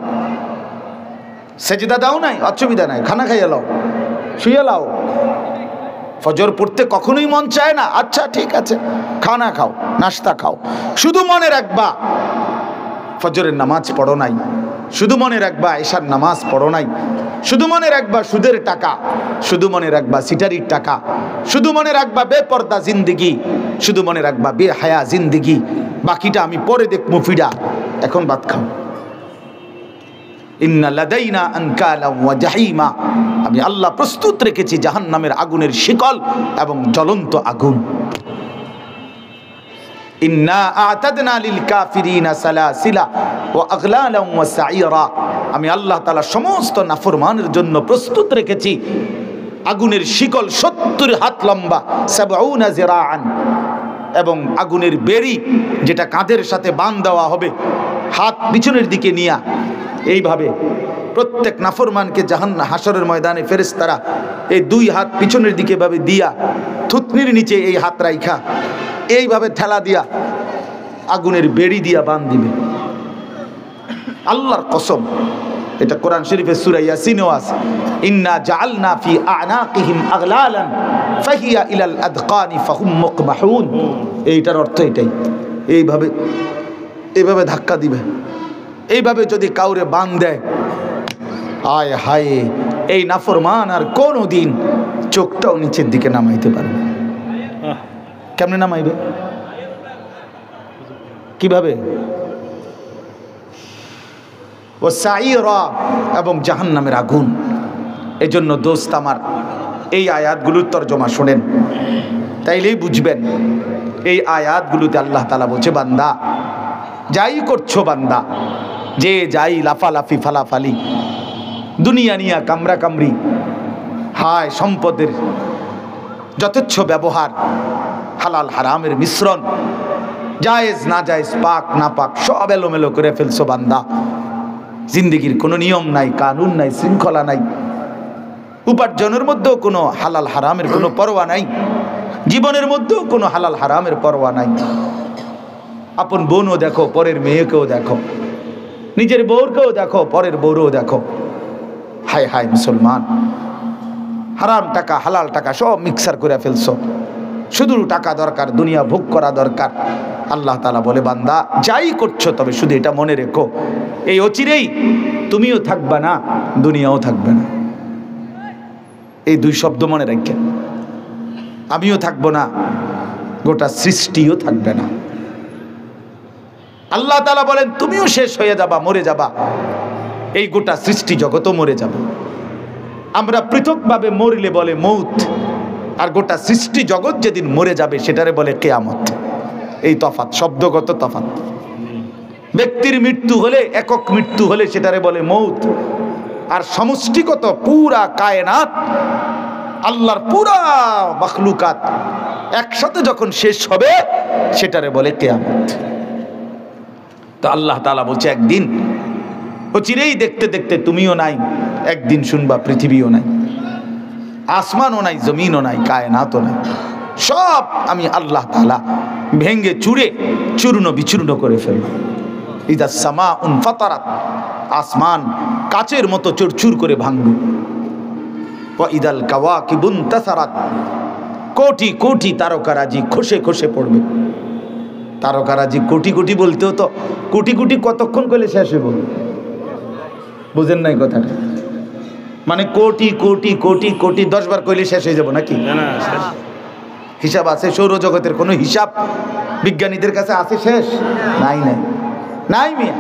সেজদা দাও নাই, অসুবিধা নাই, খানা খাইয়ে লাও, শুয়ে লাও। ফজর পড়তে কখনোই মন চায় না, আচ্ছা ঠিক আছে, খানা খাও, নাস্তা খাও। শুধু মনে রাখবা ফজরের নামাজ পড়ো নাই, শুধু মনে রাখবা এশার নামাজ পড়ো নাই, শুধু মনে রাখবা সুদের টাকা, শুধু মনে রাখবা সিটারির টাকা, শুধু মনে রাখবা বেপর্দা জিন্দিগি, শুধু মনে রাখবা বেহায়া জিন্দিগি, বাকিটা আমি পরে দেখবো ফিডা, এখন ভাত খাও। ইন্না লাদাইনা আনকালা ওয়া জাহিমা, আমি আল্লাহ প্রস্তুত রেখেছি জাহান্নামের আগুনের শিকল এবং জ্বলন্ত আগুন। ইন্না আ'তাদনা লিল কাফিরিনা সালাসিলা ওয়া আগলালা ওয়া সাইরা, আমি আল্লাহ তাআলা সমস্ত নাফরমানের জন্য প্রস্তুত রেখেছি আগুনের শিকল 70 হাত লম্বা, 70 জিরাআন, এবং আগুনের বেড়ি যেটা কাঁধের সাথে বাঁধ দেওয়া হবে, হাত পিছনের দিকে নিয়া, এইভাবে প্রত্যেক নাফরমানকে হাসরের ময়দানে ফেরেশতারা এই 2 হাত পিছনের দিকে ভাবে দিয়া, থুতনির নিচে এই হাত রাইখা এইভাবে ঠেলা দিয়া আগুনের বেড়ি দিয়া বাঁধ দিবে। আল্লাহর কসম, এটা কোরআন শরীফের সূরা ইয়াসিনেও আছে, ইন্না জাআলনা ফি আ'নাকিহিম আগলালান ফাহিয়া ইলাল আদকানি ফাহুম মুকমাহুন। এইটার অর্থ এটাই, এইভাবে ধাক্কা দিবে, এইভাবে যদি কাউরে বাঁধ দেয়, আয় হায়, এই নাফরমান আর কোনো দিন চোখটাও নিচের দিকে নামাইতে পারবে। কেমনে নামাইবে? কিভাবে? ও সাইরা, এবং জাহান্নামের আগুন। এজন্য দোস্ত আমার, এই আয়াতগুলোর তরজমা শোনেন, তাইলেই বুঝবেন। এই আয়াতগুলোতে আল্লাহ তাআলা বলছে, বান্দা যাই করছো, বান্দা যে যাই লাফালাফি ফালাফালি, দুনিয়া নিয়া কামরা কামরি, হায় সম্পদের যথেচ্ছ ব্যবহার, হালাল হারামের মিশ্রণ, জায়েজ না জায়েজ, পাক না পাক, সব এলোমেলো করে ফেলছো বান্দা। জিন্দগির কোনো নিয়ম নাই, কানুন নাই, শৃঙ্খলা নাই, উপার্জনের মধ্যেও কোনো হালাল হারামের কোনো পরোয়া নাই, জীবনের মধ্যেও কোনো হালাল হারামের পরোয়া নাই। আপন বোনও দেখো, পরের মেয়েকেও দেখো, নিজের বউকেও দেখো, পরের বউরও দেখো। হায় হায় মুসলমান, হারাম টাকা হালাল টাকা সব মিক্সার করে ফেলছো। শুধু টাকা দরকার, দুনিয়া ভোগ করা দরকার। আল্লাহ তাআলা বলে, বান্দা যাই করছো তবে শুধু এটা মনে রেখো, এই অচিরেই তুমিও থাকবে না, দুনিয়াও থাকবে না। এই দুই শব্দ মনে রাখেন, আমিও থাকবো না, গোটা সৃষ্টিও থাকবে না। আল্লাহ তাআলা বলেন তুমিও শেষ হয়ে যাবা, মরে যাবা, এই গোটা সৃষ্টি জগতও মরে যাবে। আমরা পৃথকভাবে মরলে বলে মৌত, আর গোটা সৃষ্টি জগৎ যেদিন মরে যাবে সেটারে বলে কিয়ামত। এই তফাৎ, শব্দগত তফাৎ। ব্যক্তির মৃত্যু হলে, একক মৃত্যু হলে সেটারে বলে মৌত, আর সমষ্টিগত পুরা কায়নাত, আল্লাহর পুরা মাখলুকাত একসাথে যখন শেষ হবে সেটারে বলে কিয়ামত। তো আল্লাহ তাআলা বলছে একদিন অচিরেই দেখতে দেখতে তুমিও নাই, একদিন শুনবা পৃথিবীও নাই, আসমানও নাই, জমিনও নাই, কায়নাতও নাই, সব আমি আল্লাহ তাআলা ভেঙ্গে চুরে চূর্ণ বিচূর্ণ করে ফেলব। ইদা সামাউন ফাতারাত, আসমান কাচের মতো চুরচুর করে ভাঙবে। ওয়া ইদাল কাওয়াকিবুন তাসারাত, কোটি কোটি তারকারাজি খসে খসে পড়বে। তারকারাজি কোটি কোটি বলতেও তো কোটি কোটি কতক্ষণ করলে শেষ হইব? বুঝেন নাই কথাটা? মানে কোটি কোটি কোটি কোটি 10 বার কইলে শেষ হয়ে যাব নাকি? হিসাব আছে? সৌরজগতের কোনো হিসাব বিজ্ঞানীদের কাছে আছে শেষ? নাই নাই নাই মিয়া।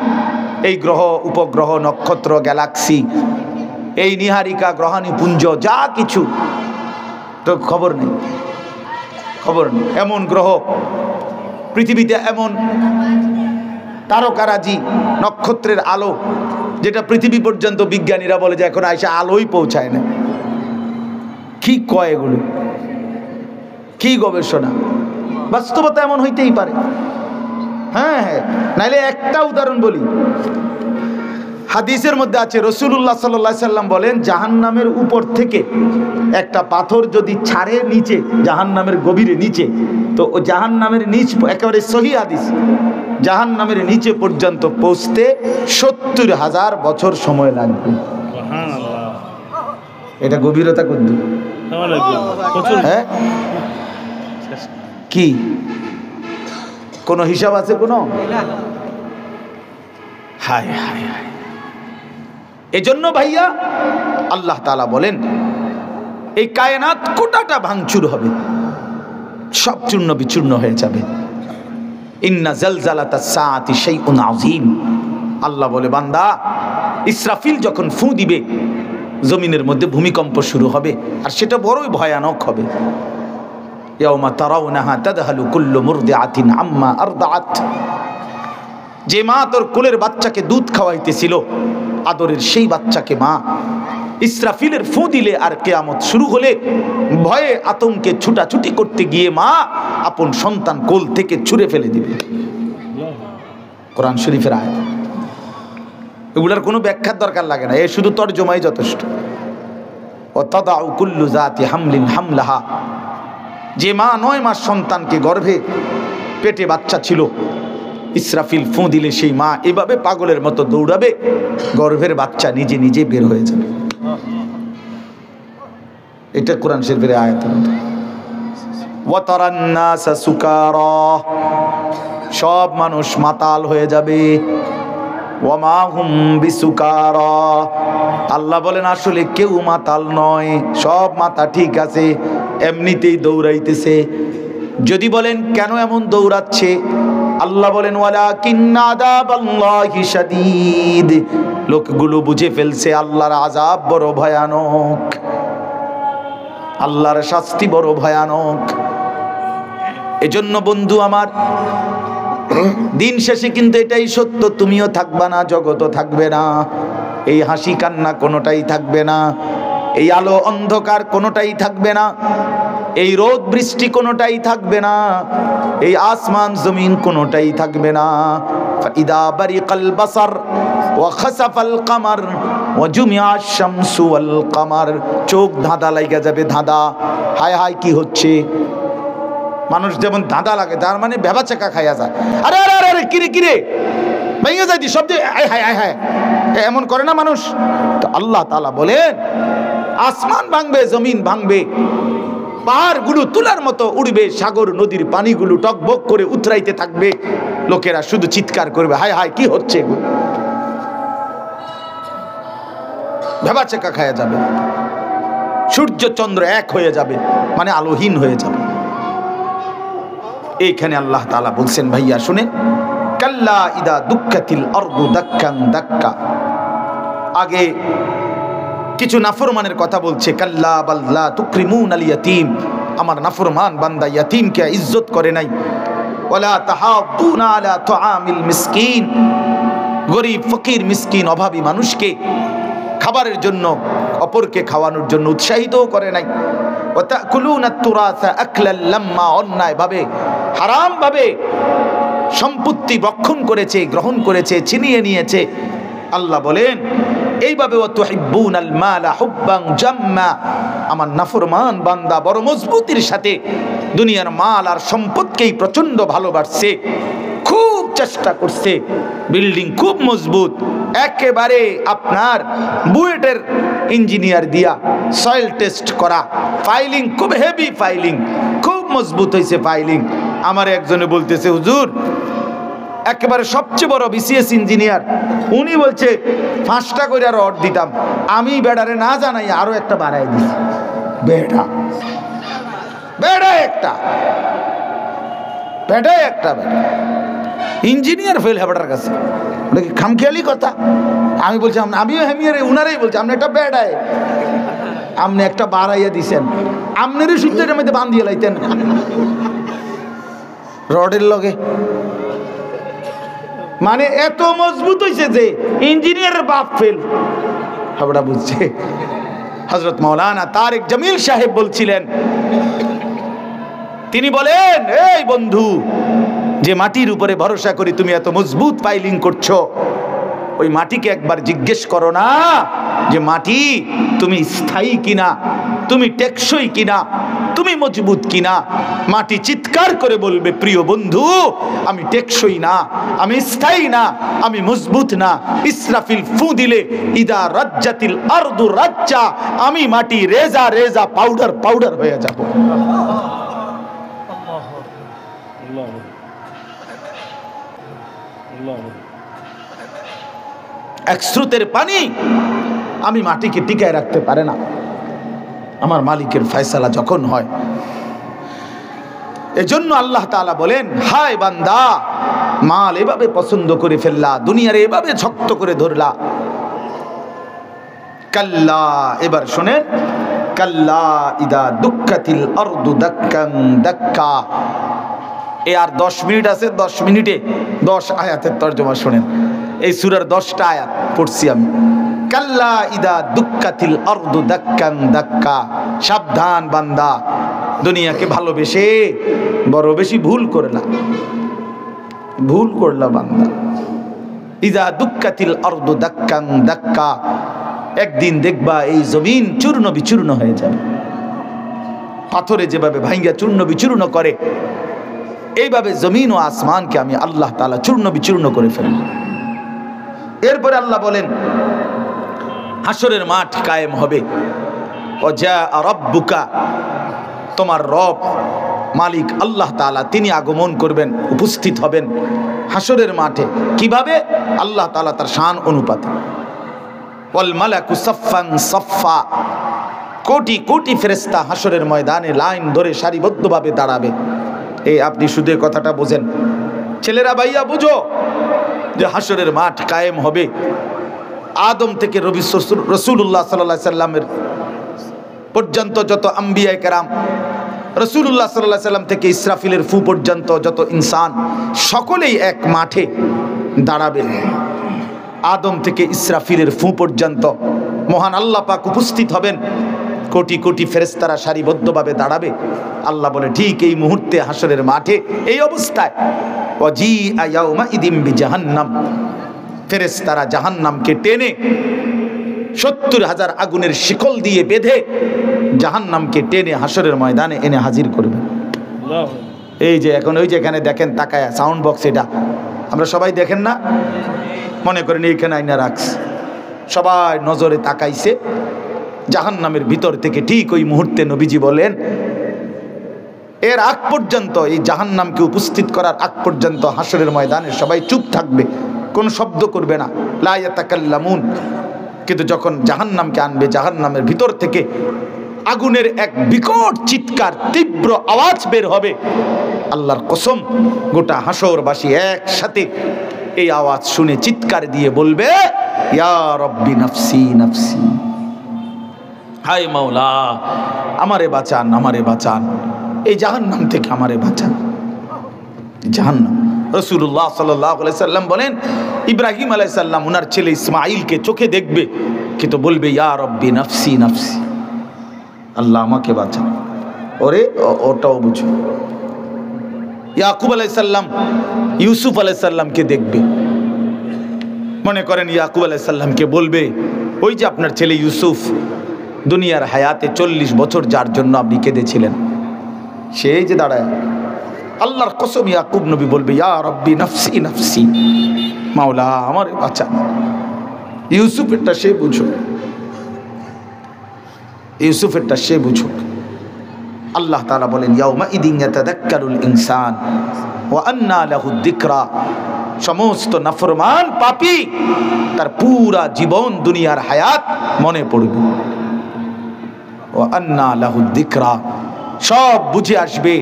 এই গ্রহ উপগ্রহ নক্ষত্র গ্যালাক্সি, এই নিহারিকা গ্রহাণুপুঞ্জ যা কিছু তো খবর নেই, খবর নেই। এমন গ্রহ পৃথিবীতে, এমন তারকারাজি নক্ষত্রের আলো যেটা পৃথিবী পর্যন্ত বিজ্ঞানীরা বলে যে এখন আইসা আলোই পৌঁছায় না। কি কয় এগুলো? কি গবেষণা? বাস্তবতা এমন হইতেই পারে। হ্যাঁ হ্যাঁ, নাইলে একটা উদাহরণ বলি। হাদিসের মধ্যে আছে, রাসূলুল্লাহ সাল্লাল্লাহু আলাইহি সাল্লাম বলেন জাহান্নামের উপর থেকে একটা পাথর যদি ছাড়ে নিচে, জাহান্নামের গভীরে নিচে, তো ও জাহান্নামের নিচ, একেবারে সহিহ হাদিস, জাহান্নামের নিচে পর্যন্ত পৌঁছতে ৭০,০০০ বছর সময় লাগবে। এটা গভীরতা কত? হ্যাঁ, কি কোনো হিসাব আছে কোনো? হায় হায় হায়। এজন্য ভাইয়া আল্লাহ তাআলা বলেন এই কায়নাত কোটাটা ভাঙচুর হবে, সব চূর্ণ বিচূর্ণ হয়ে যাবে। ইন্না জালজালাতাস সাআতি শাইউন আযীম। আল্লাহ বলে বান্দা ইসরাফিল যখন ফু দিবে জমিনের মধ্যে ভূমিকম্প শুরু হবে, আর সেটা বড়ই ভয়ানক হবে। ইয়াউমা তারাউনাহা তাদহালু কুল্লু মুরদিআতিন আম্মা আরদাআত। যে মা তোর কোলের বাচ্চাকে দুধ খাওয়াইতেছিল, আদরের সেই বাচ্চাকে মা ইসরাফিলের ফু দিলে আর কিয়ামত শুরু হলে ভয়ে আতঙ্কে ছুটাছুটি করতে গিয়ে মা আপন সন্তান কোল থেকে ছুঁড়ে ফেলে দিবে। কোরআন শরীফের আয়াত। এগুলার কোনো ব্যাখ্যার দরকার লাগে না, এ শুধু তরজমাই যথেষ্ট। ও তাদাউ কুল্লু জাতি হামলিন হামলাহা। যে মা 9 মাস সন্তানকে গর্ভে পেটে বাচ্চা ছিল, ইসরাফিল ফু দিলে সেই মা এভাবে পাগলের মতো দৌড়াবে, গর্ভের বাচ্চা নিজে নিজে বের হয়ে যাবে। এটা কোরআন শরীফের আয়াত। ওয়া তারান নাসা সুকারা, সব মানুষ মাতাল হয়ে যাবে। ওয়া মা হুম বিসুকারা, আল্লাহ বলেন আসলে কেউ মাতাল নয়, সব মাথা ঠিক আছে, এমনিতেই দৌড়াইতেছে। যদি বলেন কেন এমন দৌড়াচ্ছে, আল্লাহ বলেন ওয়ালাকিন্না আযাবাল্লাহি শাদীদ, লোকগুলো বুঝে ফেলছে আল্লাহর আযাব বড় ভয়ানক, আল্লাহর শাস্তি বড় ভয়ানক। এজন্য বন্ধু আমার, দিন শেষে কিন্তু এটাই সত্য, তুমিও থাকবে না, জগতও থাকবে না, এই হাসি কান্না কোনোটাই থাকবে না, এই আলো অন্ধকার কোনোটাই থাকবে না, এই রোদ বৃষ্টি কোনোটাই থাকবে না, এই আসমান জমিন কোনোটাই থাকবে না। ফাইদা বারিকাল বাসার, ওয়া খাসাফাল কামার ওয়া জুমিআশ শামসু ওয়াল কামার, চোখ ধাঁধা লাগা যাবে, ধাঁধা। হায় হায় কি হচ্ছে, মানুষ যেমন ধাঁধা লাগে তার মানে ভেবা চাকা খাইয়া যায়, আরে আরে আরে কিরে কিরে ভেঙে যায় দি শব্দে, আয় হায় আয় হায়, এমন করে না মানুষ। তো আল্লাহ তাআলা বলেন আসমান ভাঙবে, জমিন ভাঙবে, পাহাড়গুলো তুলার মতো উড়বে, সাগর নদীর পানিগুলো টকবক করে উতরাইতে থাকবে, লোকেরা শুধু চিৎকার করবে হায় হায় কি হচ্ছে, ভেবা চাকা খাইয়া যাবে, সূর্য চন্দ্র এক হয়ে যাবে, মানে আলোহীন হয়ে যাবে। এইখানে আল্লাহ তাআলা বলছেন ভাইয়া শুনেন, কাল্লা ইদা দুক্কাতিল আরদু দাক্কান দাক্কা। আগে কিছু নাফরমানের কথা বলছে, কাল্লা বাল লা তুকরিমুনাল ইয়াতীম, আমার নাফরমান বান্দা ইয়াতীমকে ইজ্জত করে নাই। ওয়ালা তাহাদ্দুনা আলা তুআমিল মিসকিন, গরীব ফকির মিসকিন অভাবী মানুষকে খাবারের জন্য, অপরকে খাওয়ানোর জন্য উৎসাহিতও করে নাই। ওয়া তাকুলুনাত তুরাসা আকলাল লাম্মা, অন্যায়ভাবে হারামভাবে সম্পত্তি ভক্ষণ করেছে, গ্রহণ করেছে, ছিনিয়ে নিয়েছে। আল্লাহ বলেন এইভাবে ওয়া তুহিব্বুনাল মালা হুব্বান জাম্মা, আমার নাফরমান বান্দা বড় মজবুতির সাথে দুনিয়ার মাল আর সম্পদকেই প্রচন্ড ভালোবাসছে, খুব চেষ্টা করছে, বিল্ডিং খুব মজবুত, একেবারে আপনার বুয়েটের ইঞ্জিনিয়ার দিয়া সয়েল টেস্ট করা, ফাইলিং খুব হেভি, ফাইলিং খুব মজবুত হয়েছে ফাইলিং। আমার একজনে বলতেছে হুজুর একেবারে সবচেয়ে বড় বিসিএস ইঞ্জিনিয়ার, উনি বলছে 5টা করে রড দিতাম, আমি বেড়ারে না জানাই আরো একটা বাড়াই দিছি। বেড়া বেড়া একটা বেড়াই একটা বেড়া ইঞ্জিনিয়ার ফেল হেবাটার কাছে, ওটা কি খামখেয়ালি কথা? আমি বলছি আমিও হেমিয়ারে উনারাই বলছি আপনি একটা বেড়ায়, আপনি একটা বাড়াইয়া দিছেন, আপনারই সূর্যের মধ্যে বান্ধিয়ে লাইতেন রডের লগে। মানে এত মজবুত হয়েছে যে ইঞ্জিনিয়ারের বাপ ফেল, হাবড়া বুঝছে। হযরত মাওলানা তারেক জামিল সাহেব বলছিলেন, তিনি বলেন এই বন্ধু, যে মাটির উপরে ভরসা করি তুমি এত মজবুত ফাইলিং করছো, ওই মাটিকে একবার জিজ্ঞেস করো না যে মাটি তুমি স্থায়ী কিনা, তুমি টেকসই কিনা, তুমি মজবুত কিনা। মাটি চিৎকার করে বলবে প্রিয় বন্ধু আমি টেকসই না, আমি স্থায়ী না, আমি মজবুত না। ইসরাফিল ফু দিলে ইদা রাজ্জাতিল আরদু রাজ্জা, আমি মাটি রেজা রেজা পাউডার পাউডার হয়ে যাব। এক স্রোতের পানি আমি মাটিকে টিকায় রাখতে পারে না, আমার মালিকের ফয়সালা যখন হয়। এজন্য আল্লাহ তাআলা বলেন হায় বান্দা, মাল এভাবে পছন্দ করে ফেললা, দুনিয়ার এভাবে শক্ত করে ধরলা। কাল্লা, এবার শোনেন, কাল্লা ইদা দুক্কাতিল আরদু দাক্কান দাক্কা। এ আর 10 মিনিট আছে, 10 মিনিটে 10 আয়াতের তরজমা শোনেন। এই সূরার 10টা আয়াত পড়ছি আমি। কাল্লা ইদা দুক্কাতিল আরদু দাক্কান দাক্কা, সাবধান বান্দা, দুনিয়াকে ভালোবেসে বড় বেশি ভুল করলা, ভুল করলা বান্দা। ইদা দুক্কাতিল আরদু দাক্কান দাক্কা, একদিন দেখবা এই জমিন চূর্ণ বিচূর্ণ হয়ে যাবে। পাথরে যেভাবে ভাঙ্গা চূর্ণ বিচূর্ণ করে, এইভাবে জমিন ও আসমানকে আমি আল্লাহ তাআলা চূর্ণ বিচূর্ণ করে ফেলব। এরপরে আল্লাহ বলেন হাসরের মাঠ কায়েম হবে। ওয়াজা রাব্বুকা, তোমার রব মালিক আল্লাহ তাআলা তিনি আগমন করবেন, উপস্থিত হবেন হাসরের মাঠে। কিভাবে? আল্লাহ তাআলা তার শান অনুপাতে। ওয়াল মালাকু সাফফান সাফফা, কোটি কোটি ফেরেশতা হাসরের ময়দানে লাইন ধরে সারিবদ্ধভাবে দাঁড়াবে। এই আপনি শুধু কথাটা বোঝেন, ছেলেরা ভাইয়া বুঝো যে হাসরের মাঠ কায়েম হবে। আদম থেকে রাসূলুল্লাহ সাল্লাল্লাহু আলাইহি সাল্লামের পর্যন্ত যত আম্বিয়ায়ে কেরাম, রাসূলুল্লাহ সাল্লাল্লাহু আলাইহি সাল্লাম থেকে ইসরাফিলের ফু পর্যন্ত যত ইনসান, সকলেই এক মাঠে দাঁড়াবেন। আদম থেকে ইসরাফিলের ফু পর্যন্ত মহান আল্লাহ পাক উপস্থিত হবেন, কোটি কোটি ফেরেশতারা সারিবদ্ধভাবে দাঁড়াবে। আল্লাহ বলে ঠিক এই মুহূর্তে হাসরের মাঠে এই অবস্থায় ওয়াজিআ ইয়াউমা ইদিম বিজাহান্নাম, ফেরেশতারা জাহান্নামকে টেনে 70,000 আগুনের শিকল দিয়ে বেঁধে জাহান্নামকে টেনে হাসরের ময়দানে এনে হাজির করবে। এই যে এখন ওই যে এখানে দেখেন তাকায়া সাউন্ড বক্স, এটা আমরা সবাই দেখেন না, মনে করেন এইখানে আইনা রাখছে, সবাই নজরে তাকাইছে জাহান্নামের ভিতর থেকে। ঠিক ওই মুহূর্তে নবীজি বলেন, এর আগ পর্যন্ত, এই জাহান্নামকে উপস্থিত করার আগ পর্যন্ত হাসরের ময়দানে সবাই চুপ থাকবে, কোনো শব্দ করবে না, লা ইয়াতাকাল্লামুন। কিন্তু যখন জাহান্নামকে আনবে, জাহান্নামের ভিতর থেকে আগুনের এক বিকট চিৎকার, তীব্র আওয়াজ বের হবে। আল্লাহর কসম, গোটা হাসরবাসী একসাথে এই আওয়াজ শুনে চিৎকার দিয়ে বলবে, ইয়া রব্বি নাফসি নাফসি, হায় মাওলা আমারে বাঁচান, আমারে বাঁচান, এই জাহান্নাম থেকে আমারে বাঁচান। জাহান্নাম, রাসূলুল্লাহ সাল্লাল্লাহু আলাইহি সাল্লাম বলেন, ইব্রাহিম আলাইহিস সালাম ওনার ছেলে ইসমাঈলকে চোখে দেখবে, কিন্তু বলবে ইয়া রব্বি নাফসি নাফসি, আল্লাহ আমাকে বাঁচান। ওরে ওটাও বুঝো। ইয়াকুব আলাইহিস সালাম ইউসুফ আলাইহিস সালামকে দেখবে, মনে করেন ইয়াকুব আলাইহিস সালামকে বলবে, ওই যে আপনার ছেলে ইউসুফ দুনিয়ার হায়াতে 40 বছর যার জন্য আপনি কেঁদেছিলেন, সেই যে দাঁড়ায়। আল্লাহর কসম, ইয়াকুব নবী বলবে ইয়া রব্বি নাফসি নাফসি, মাওলা আমারে বাঁচান। ইউসুফেরটা সে বুঝুক, ইউসুফেরটা সে বুঝুক। আল্লাহ তাআলা বলেন, ইয়াউমা ইদিন ইয়াতাযাক্কারুল ইনসান ওয়া আন্না লাহু যিকরা, সমস্ত নাফরমান পাপী তার পুরা জীবন দুনিয়ার হায়াত মনে পড়বে। ওয়া আন্না লাহু যিকরা, সব বুঝে আসবে।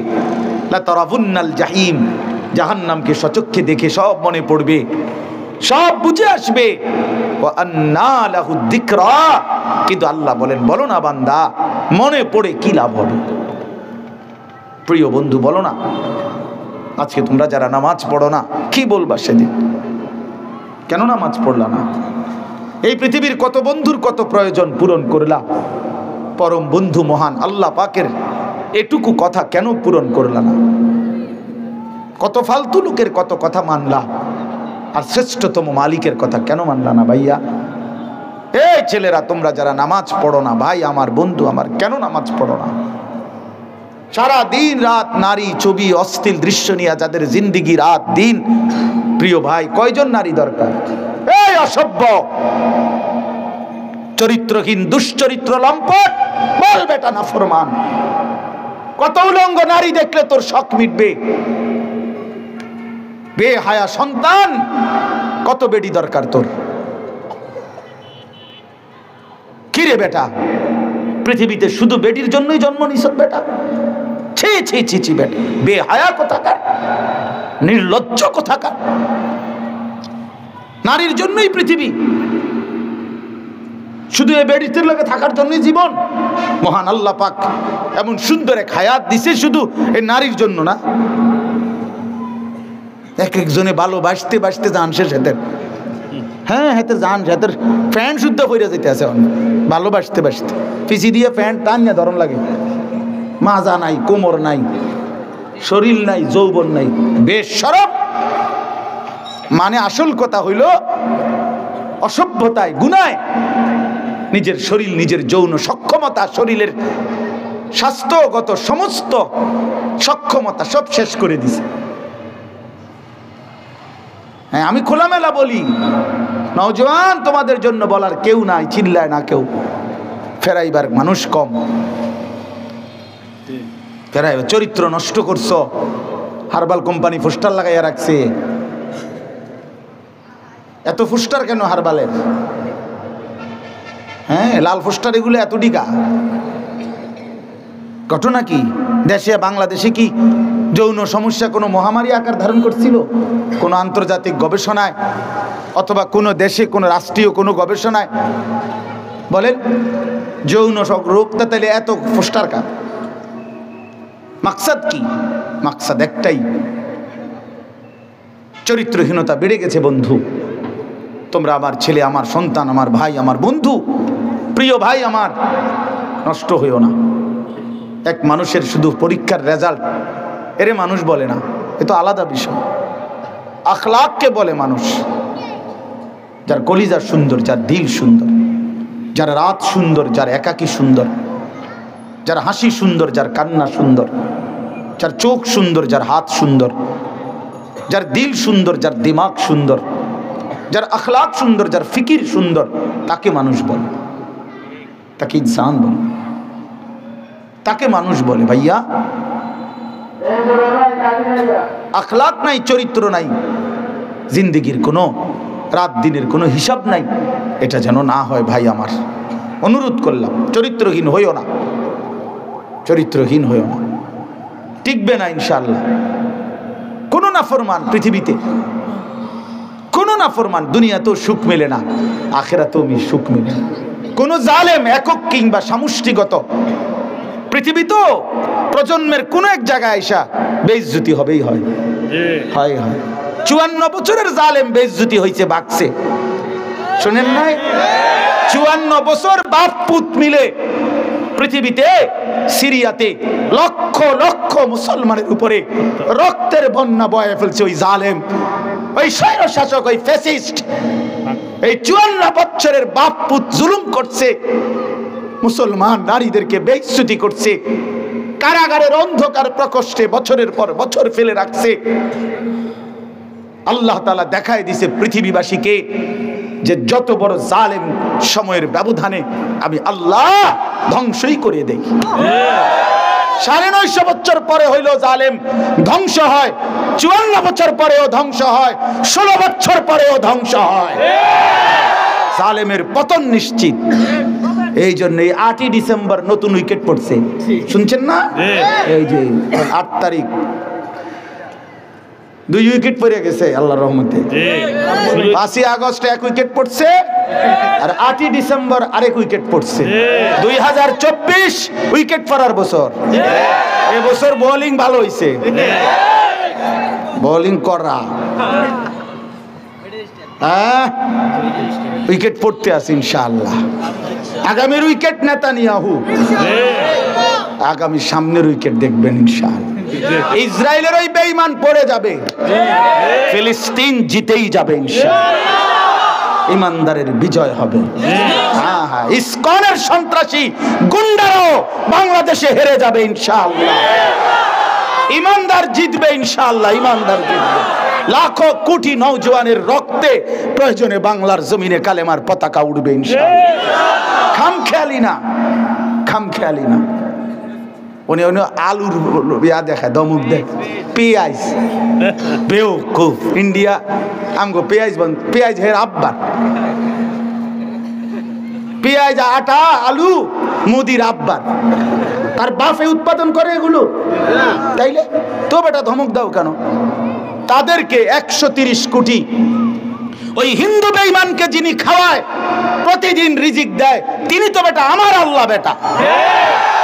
লা তারাবুন্নাল জাহিম, জাহান্নামকে সচক্ষে দেখে সব মনে পড়বে, সব বুঝে আসবে। ওয়া আন্না লাহু যিকরা, কিন্তু আল্লাহ বলেন, বলো না বান্দা, মনে পড়ে কি লাভ হবে? প্রিয় বন্ধু, বলো না, আজকে তোমরা যারা নামাজ পড়ো না, কি বলবা সেদিন? কেন নামাজ পড়লা না? এই পৃথিবীর কত বন্ধুর কত প্রয়োজন পূরণ করলা, পরম বন্ধু মহান আল্লাহ পাকের এটুকু কথা কেন পূরণ করলা না? কত ফালতু লোকের কত কথা মানলা, আর শ্রেষ্ঠতম মালিকের কথা কেন মানলা না? ভাইয়া, এই ছেলেরা, তোমরা যারা নামাজ পড়ো না, ভাই আমার, বন্ধু আমার, কেন নামাজ পড়ো না? সারা দিন রাত নারী, ছবি, অশ্লীল দৃশ্য নিয়ে যাদের জিন্দিগি রাত দিন, প্রিয় ভাই, কয়জন নারী দরকার? এই অসভ্য, চরিত্রহীন, দুশ্চরিত্র, লম্পট, বল বেটা নাফরমান, কত উলঙ্গ নারী দেখলে তোর শখ মিটবে? বেহায়া সন্তান, কত বেডি দরকার তোর? কিরে বেটা, পৃথিবীতে শুধু বেডির জন্যই জন্ম নিছ বেটা? ছি ছি ছি ছি বেটা, বেহায়া কোথাকার, নির্লজ্জ কোথাকার। নারীর জন্যই পৃথিবী, শুধু এই বেডিতে লাগে থাকার জন্যই জীবন। মহান আল্লাহ পাক এমন সুন্দর এক হায়াত দিছে শুধু এই নারীর জন্য না। এক একজনে ভালোবাসতে বাসতে জান শেষ হেতের, হ্যাঁ হেতের জান হেতের প্যান্ট শুদ্ধ পইরা যেতে আছে ভালোবাসতে বাসতে, পিছি দিয়ে প্যান্ট টান নিয়ে ধরন লাগে, মাজা নাই, কোমর নাই, শরীর নাই, যৌবন নাই, বেশরম। মানে আসল কথা হইল অসভ্যতায়, গুনায় নিজের শরীর, নিজের যৌন সক্ষমতা, শরীরের স্বাস্থ্যগত সমস্ত সক্ষমতা সব শেষ করে দিছে। হ্যাঁ, আমি খোলামেলা বলি, নওজোয়ান তোমাদের জন্য বলার কেউ নাই, চিল্লায় না কেউ, ফেরাইবার মানুষ কম, ফেরাইবার। চরিত্র নষ্ট করছো, হারবাল কোম্পানি পোস্টার লাগাইয়া রাখছে। এত পোস্টার কেন হারবালের? হ্যাঁ, লাল পোস্টার এগুলো এত ডিকা। ঘটনা কি? দেশে বাংলাদেশে কি যৌন সমস্যা কোনো মহামারী আকার ধারণ করছিল? কোনো আন্তর্জাতিক গবেষণায় অথবা কোনো দেশে কোনো রাষ্ট্রীয় কোনো গবেষণায় বলেন যৌন রোগটা তাহলে এত পোস্টার কা? মাকসাদ কি? মাকসাদ একটাই, চরিত্রহীনতা বেড়ে গেছে বন্ধু। তোমরা আমার ছেলে, আমার সন্তান, আমার ভাই, আমার বন্ধু, প্রিয় ভাই আমার, নষ্ট হইও না। এক মানুষের শুধু পরীক্ষার রেজাল্ট এরে মানুষ বলে না, এ তো আলাদা বিষয়। আখলাককে বলে মানুষ। যার কলিজা সুন্দর, যার দিল সুন্দর, যার রাত সুন্দর, যার একাকী সুন্দর, যার হাসি সুন্দর, যার কান্না সুন্দর, যার চোখ সুন্দর, যার হাত সুন্দর, যার দিল সুন্দর, যার দিমাগ সুন্দর, যার আখলাক সুন্দর, যার ফিকির সুন্দর, তাকে মানুষ বলে, তাকে ইনসান বলে, তাকে মানুষ বলে। ভাইয়া, আখলাক নাই, চরিত্র নাই, জিন্দেগির কোনো রাত দিনের কোনো হিসাব নাই, এটা যেন না হয় ভাই। আমার অনুরোধ করলাম, চরিত্রহীন হইও না, চরিত্রহীন হইও না, টিকবে না ইনশাআল্লাহ। কোনো নাফরমান পৃথিবীতে, কোনো নাফরমান দুনিয়াতেও সুখ মেলে না, আখিরাতেও সুখ মেলে না। কোনো জালেম একক কিংবা সামষ্টিগত পৃথিবীতেও প্রজন্মের কোন এক জায়গায় আইসা বেইজ্জতি হবেই হয়। 54 বছরের জালেম বেইজ্জতি হয়েছে বাকসে, শুনেন নাই? 54 বছর বাপ পুত মিলে পৃথিবীতে সিরিয়াতে লক্ষ লক্ষ মুসলমানের উপরে রক্তের বন্যা বয়ে ফেলছে ওই জালেম, ওই স্বৈর শাসক, ওই ফ্যাসিস্ট। এই 54 বছরের বাপ পুত জুলুম করছে, মুসলমান নারীদেরকে বেইজ্জতি করছে, কারাগারের অন্ধকার প্রকোষ্ঠে বছরের পর বছর ফেলে রাখছে। আল্লাহ তাআলা দেখায় দিছে পৃথিবীবাসীকে যে যত বড় জালেম সময়ের ব্যবধানে আমি আল্লাহ ধ্বংসই করে দেই। 950 বছর পরে হইল জালেম ধ্বংস হয়, 54 বছর পরেও ধ্বংস হয়, 16 বছর পরেও ধ্বংস হয়। জালেমের পতন নিশ্চিত। এই জন্য 8ই ডিসেম্বর নতুন উইকেট পড়ছে, শুনছেন না? এই যে 8 তারিখ 2 উইকেট পড়ে গেছে আল্লাহর রহমতে। 5ই আগস্ট 1 উইকেট পড়ছে, আর 8ই ডিসেম্বর আরেক উইকেট পড়ছে। 2024 উইকেট পড়ার বছর। এই বছর বোলিং ভালো হইছে, বোলিং করা, হ্যাঁ উইকেট পড়তে আছে ইনশাআল্লাহ। আগামীর উইকেট নেতানিয়াহু, আগামী সামনের উইকেট দেখবেন ইনশাআল্লাহ। ইসরায়েলের ওই বেঈমান পড়ে যাবে, ফিলিস্তিন জিতেই যাবে ইনশাআল্লাহ। ইমানদারের বিজয় হবে। হ্যাঁ হ্যাঁ, ইসকনের সন্ত্রাসী গুন্ডারাও বাংলাদেশে হেরে যাবে ইনশাআল্লাহ। ইমানদার জিতবে ইনশাআল্লাহ, ইমানদার জিতবে। লাখো কোটি নওজোয়ানের রক্তে প্রয়োজনে বাংলার জমিনে কালেমার পতাকা উঠবে ইনশাআল্লাহ। খামখেয়ালি না, খামখেয়ালি না। উনি আলুর ইয়া দেখায়, দমুক দেখ, পেঁয়াজ বেওকুফ। ইন্ডিয়া আমগো পেঁয়াজ বন্ধ, পেঁয়াজ হের আব্বার, পেঁয়াজ আটা আলু মুদির আব্বার, তার বাপে উৎপাদন করে এগুলো, তাইলে তো বেটা ধমক দাও কেন? তাদেরকে 130 কোটি ওই হিন্দু বেঈমানকে যিনি খাওয়ায়, প্রতিদিন রিজিক দেয়, তিনি তো বেটা আমার আল্লাহ বেটা।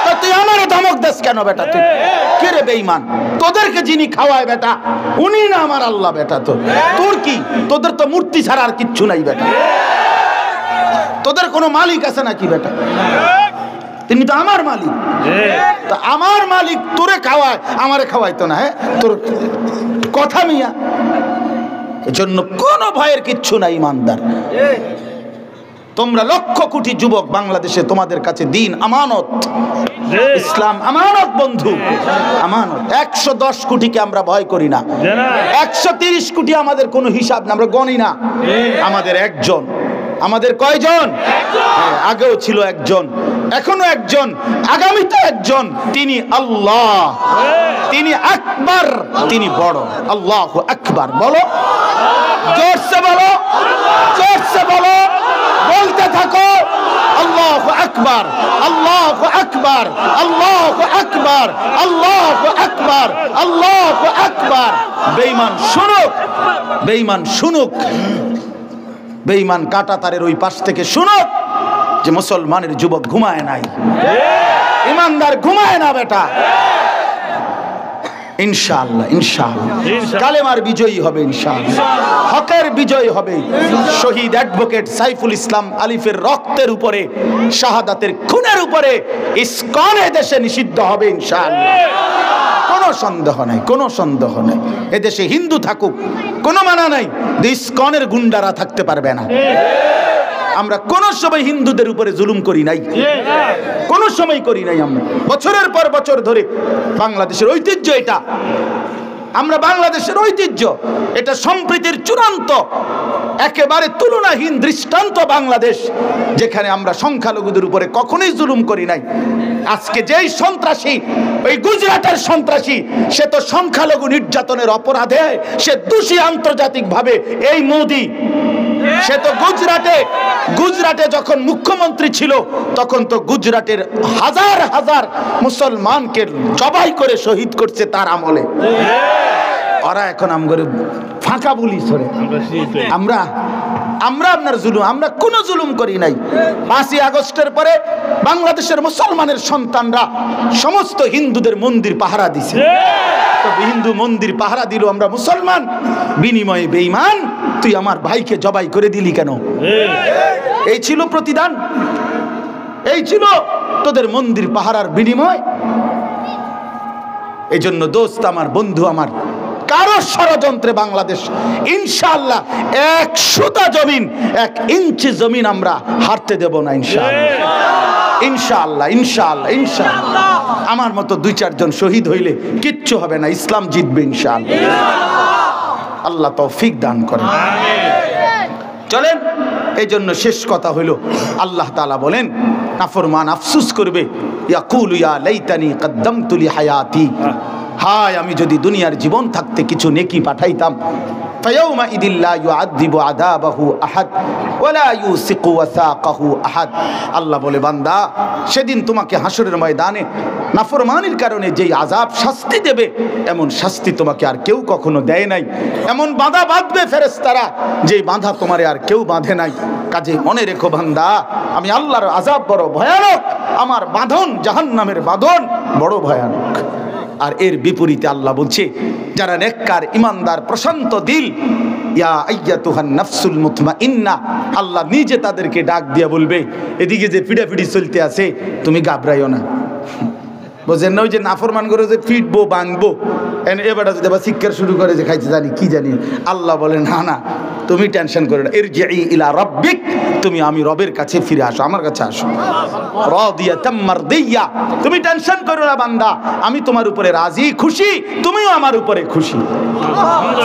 তো তুই আমারে ধমক দেস কেন বেটা? তুই কে রে বেঈমান? তোদেরকে যিনি খাওয়ায় বেটা, উনি না আমার আল্লাহ বেটা। তো তোর কি? তোদের তো মূর্তি ছাড়া আর কিচ্ছু নাই বেটা। তোদের কোনো মালিক আছে নাকি বেটা? তিনি তো আমার মালিক। তো আমার মালিক তোরে খাওয়ায়, আমারে খাওয়াইতো না। হ্যাঁ, তোর কথা মিয়া। এজন্য কোনো ভয়ের কিচ্ছু নাই ইমানদার। তোমরা লক্ষ কোটি যুবক বাংলাদেশে, তোমাদের কাছে দিন আমানত, ইসলাম আমানত বন্ধু, আমানত। 110 কোটিকে আমরা ভয় করি না, 130 কোটি আমাদের কোনো হিসাব না, আমরা গণি না। আমাদের একজন, আমাদের কয়জন? আগেও ছিল একজন, এখনো একজন, আগামীতে একজন। তিনি আল্লাহ, তিনি আকবার, তিনি বড়। আল্লাহু আকবার বলো, জোরসে বলো, জোরসে বলো, বলতে থাকো আল্লাহু আকবার, আল্লাহু আকবার, আল্লাহু আকবার, আল্লাহু আকবার, আল্লাহু আকবার। বেঈমান শুনুক, বেঈমান শুনুক, বেঈমান কাঁটাতারের ওই পাশ থেকে শুনুক যে মুসলমানের যুবক ঘুমায় নাই, ইমানদার ঘুমায় না বেটা। ইনশাআল্লাহ ইনশাআল্লাহ কালেমার বিজয়ী হবে ইনশাআল্লাহ, হকের বিজয় হবে। শহীদ অ্যাডভোকেট সাইফুল ইসলাম আলিফের রক্তের উপরে, শাহাদাতের খুনের উপরে ইসকন দেশে নিষিদ্ধ হবে ইনশাআল্লাহ। কোনো সন্দেহ নাই, কোনো সন্দেহ নাই। এদেশে হিন্দু থাকুক, কোনো মানা নাই, ইসকনের গুন্ডারা থাকতে পারবে না। আমরা কোন সময় হিন্দুদের উপরে জুলুম করি নাই, কোন সময় করি নাই। আমরা বছরের পর বছর ধরে বাংলাদেশের ঐতিহ্য এটা, আমরা বাংলাদেশের ঐতিহ্য এটা সম্প্রীতির চূড়ান্ত একেবারে তুলনাহীন দৃষ্টান্ত বাংলাদেশ, যেখানে আমরা সংখ্যালঘুদের উপরে কখনোই জুলুম করি নাই। আজকে যেই সন্ত্রাসী, ওই গুজরাটের সন্ত্রাসী, সে তো সংখ্যালঘু নির্যাতনের অপরাধে সে দোষী আন্তর্জাতিকভাবে। এই মোদি, সে তো গুজরাটে যখন মুখ্যমন্ত্রী ছিল তখন তো গুজরাটের হাজার হাজার মুসলমানকে জবাই করে শহীদ করছে তার আমলে। ওরা এখন আমগরে ফাঁকা বলি ছড়ে। আমরা আপনার জুলুম, আমরা কোনো জুলুম করি নাই। 5ই আগস্টের পরে বাংলাদেশের মুসলমানের সন্তানরা সমস্ত হিন্দুদের মন্দির পাহারা দিছে। হিন্দু মন্দির পাহারা দিল, আমরা মুসলমান, বিনিময়ে বেঈমান তুই আমার ভাইকে জবাই করে দিলি কেন? এই ছিল প্রতিদান, এই ছিল তোদের মন্দির পাহারার বিনিময়। এই জন্য দোস্ত আমার, বন্ধু আমার, কারো ষড়যন্ত্রে বাংলাদেশ ইনশাআল্লাহ 1 সুতা জমিন, 1 ইঞ্চি জমিন আমরা হারতে দেব না ইনশাআল্লাহ, ইনশাআল্লাহ, ইনশাআল্লাহ, ইনশাআল্লাহ। আমার মতো 2-4 জন শহীদ হইলে কিচ্ছু হবে না, ইসলাম জিতবে ইনশাআল্লাহ। আল্লাহ তৌফিক দান করেন। চলেন, এই জন্য শেষ কথা হইল, আল্লাহ তাআলা বলেন নাফরমান আফসোস করবে, ইয়াকুলু ইয়া লাইতানি কদ্দামতু লি হায়াতি, হায় আমি যদি দুনিয়ার জীবন থাকতে কিছু নেকি পাঠাইতাম। ফায়াউমা ইদিল্লা ইউআযিবু আযাবাহু আহাদ ওয়ালা ইউসিকু ওয়াসাকাহু আহাদ। আল্লাহ বলে, বান্দা সেদিন তোমাকে হাসরের ময়দানে নাফরমানির কারণে যেই আযাব শাস্তি দেবে, এমন শাস্তি তোমাকে আর কেউ কখনো দেয় নাই। এমন বাঁধা বাঁধবে ফেরেশতারা যেই বাঁধা তোমারে আর কেউ বাঁধে নাই। কাজে মনে রেখো বান্দা, আমি আল্লাহর আযাব বড় ভয়ানক, আমার বাঁধন জাহান্নামের বাঁধন বড় ভয়ানক। আর এর বিপরীতে আল্লাহ বলছে, যারা নেককার, ইমানদার, প্রশান্ত দিল, ইয়া আইয়াতুহান নাফসুল মুতমাইন্না, আল্লাহ নিজে তাদেরকে ডাক দিয়া বলবে, এদিকে যে পিড়াপিড়ি চলতে আছে তুমি ঘাবড়াইও না। বুঝেন না, ওই যে নাফরমান করে যে পিটবো ভাঙবো, এবারে যদি আবার শিক্ষা শুরু করে যে খাইতে জানি কি জানি, আল্লাহ বলেন না না, তুমি টেনশন করো না, ইরজিই ইলা রাব্বিক, তুমি আমি রবের কাছে ফিরে আসো, আমার কাছে আসো। রাদিয়াতাম মারদিয়া, তুমি টেনশন করো না বান্দা, আমি তোমার উপরে রাজি খুশি, তুমিও আমার উপরে খুশি।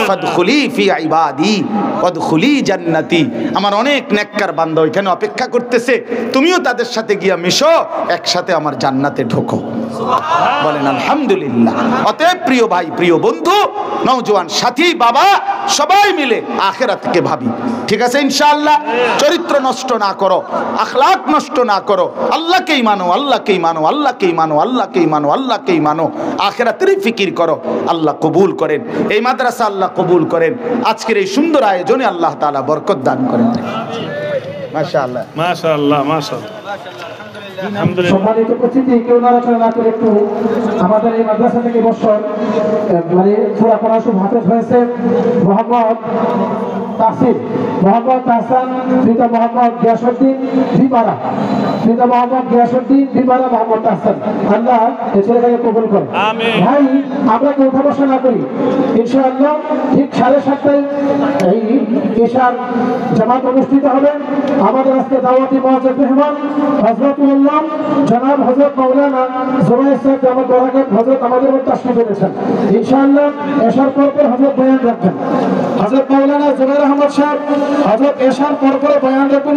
ফাদখুলি ফি ইবাদি ওয়াদখুলি জান্নাতি, আমার অনেক নেককার বান্দা ওইখানে অপেক্ষা করতেছে, তুমিও তাদের সাথে গিয়া মিশো, একসাথে আমার জান্নাতে ঢোকো। বলেন আলহামদুলিল্লাহ। অতএব প্রিয় ভাই, প্রিয় বন্ধু, নওজোয়ান সাথী, বাবা, সবাই মিলে আখিরাতকে ভাবি, ঠিক আছে ইনশাআল্লাহ। চরিত্র নষ্ট না করো, আখলাক নষ্ট না করো, আল্লাহকেই মানো, আল্লাহকেই মানো, আল্লাহকেই মানো, আল্লাহকেই মানো, আল্লাহকেই মানো, আখিরাতেরই ফিকির করো। আল্লাহ কবুল করেন এই মাদ্রাসা, আল্লাহ কবুল করেন আজকের এই সুন্দর আয়োজনে, আল্লাহ তাআলা বরকত দান করেন। মাশাআল্লাহ, মাশাআল্লাহ, মাশাআল্লাহ। সম্মানিত উপস্থিতি, কেউ নড়াচড়া না করে একটু আমাদের এই মাদ্রাসা থেকে বছর মানে পুরা পড়াশু হাফেজ হয়েছে মোহাম্মদ তাসির, মোহাম্মদ তাহসান, পিতা মোহাম্মদ গিয়াসউদ্দিন বিপারা, পিতা মোহাম্মদ গিয়াসউদ্দিন বিপারা, মোহাম্মদ তাহসান। আল্লাহ এই ছেলেটাকে কবুল করে। ভাই, আমরা কেউ উঠা বসা না করি, ইনশাআল্লাহ ঠিক 7:30টায় এই ঈশার জামাত অনুষ্ঠিত হবে। আমাদের আজকে দাওয়াতি মুআজ্জিজ মেহমান হযরতুল্লাহ জনাব হযরত মাওলানা জুবাইর সাহেব জামাত বরাকাত হযরত আমাদের মধ্যে তাশরীফ এনেছেন। ইনশাআল্লাহ এশার পর হযরত বয়ান রাখবেন। হযরত মাওলানা জুবাইর আহমদ সাহেব হযরত এশার পর বয়ান রাখবেন।